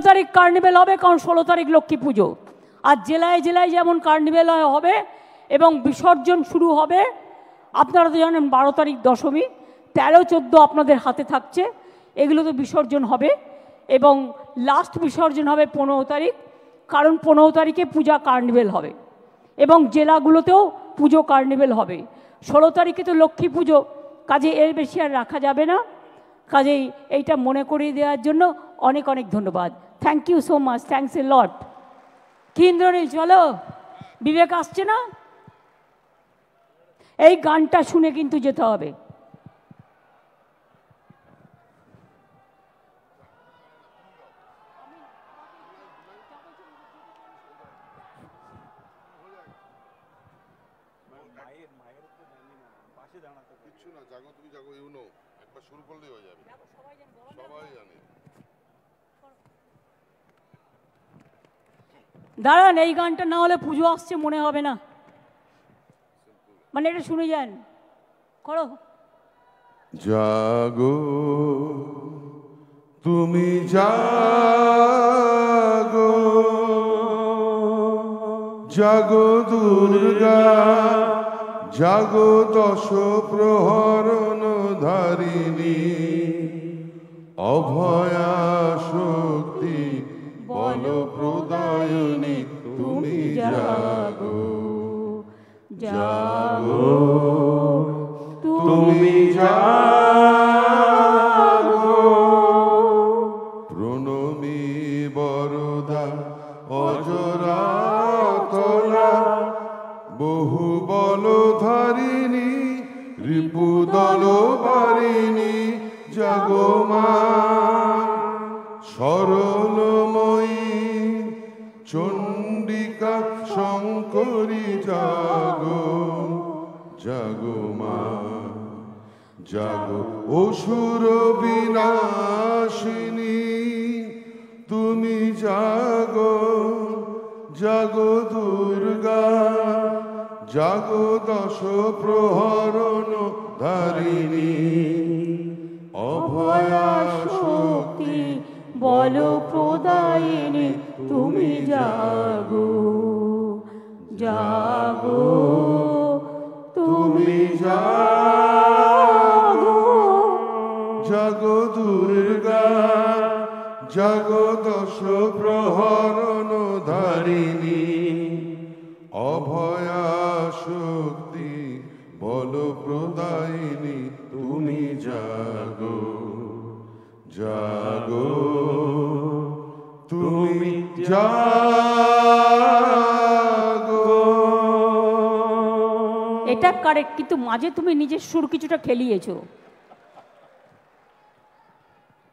তারিখ কার্নিভেল হবে, কারণ 16 তারিখ লক্ষ্মী পুজো। আর জেলায় জেলায় যেমন কার্নিভেল হবে এবং বিসর্জন শুরু হবে, আপনারা তো জানেন 12 তারিখ দশমী, 13-14 আপনাদের হাতে থাকছে, এগুলো তো বিসর্জন হবে এবং লাস্ট বিসর্জন হবে 15 তারিখ, কারণ 15 তারিখে পূজা কার্নিভেল হবে এবং জেলাগুলোতেও পুজো কার্নিভেল হবে। 16 তারিখে তো লক্ষ্মী পুজো, কাজে এর বেশি আর রাখা যাবে না। কাজেই এইটা মনে করিয়ে দেওয়ার জন্য অনেক অনেক ধন্যবাদ। Thank you so much, thanks a lot. কি ইন্দ্রনীল, চলো, বিবেক আসছে না? এই গানটা শুনে কিন্তু যেতে হবে। দাঁড়ান, এই গানটা না হলে পুজো আসছে মনে হবে না, মানে এটা শুনে যান, করো। জাগো তুমি জাগো, জাগো দুর্গা, জাগো 10 প্রহরণ ধারিণী, অভয়া শক্তি বল প্রদায়িনী, তুমি জাগো, জাগো। দলবারিণী জাগো মা, সরলময়ী চণ্ডিকা শঙ্করী জাগো, জাগো মা জাগো। অসুর বিনাশিনী তুমি জাগো, জাগো দুর্গা, জাগো দশ প্রহরণ ধারিণী, অভয়া শক্তি বল প্রদায়িনী তুমি জাগো, জাগো তুমি জাগো, জাগো দুর্গা, জাগো দশ প্রহরণ ধারিণী, অভয়া শক্তি বল প্রদায়িনী তুমি জাগো, জাগো তুমি জাগো। এটা কারেক্ট, কিন্তু মাঝে তুমি নিজের সুর কিছুটা খেলিয়েছো।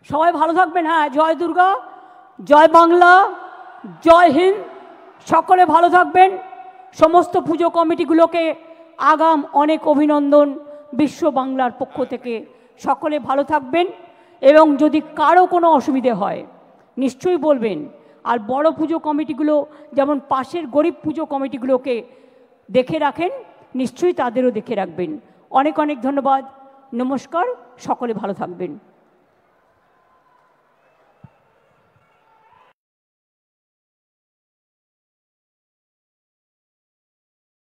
সবাই ভালো থাকবেন। হ্যাঁ, জয় দুর্গা, জয় বাংলা, জয় হিন্দ। সকলে ভালো থাকবেন। সমস্ত পুজো কমিটিগুলোকে আগাম অনেক অভিনন্দন বিশ্ব বাংলার পক্ষ থেকে। সকলে ভালো থাকবেন এবং যদি কারো কোনো অসুবিধে হয় নিশ্চয়ই বলবেন। আর বড় পুজো কমিটিগুলো যেমন পাশের গরিব পুজো কমিটিগুলোকে দেখে রাখেন, নিশ্চয়ই তাদেরও দেখে রাখবেন। অনেক অনেক ধন্যবাদ, নমস্কার, সকলে ভালো থাকবেন।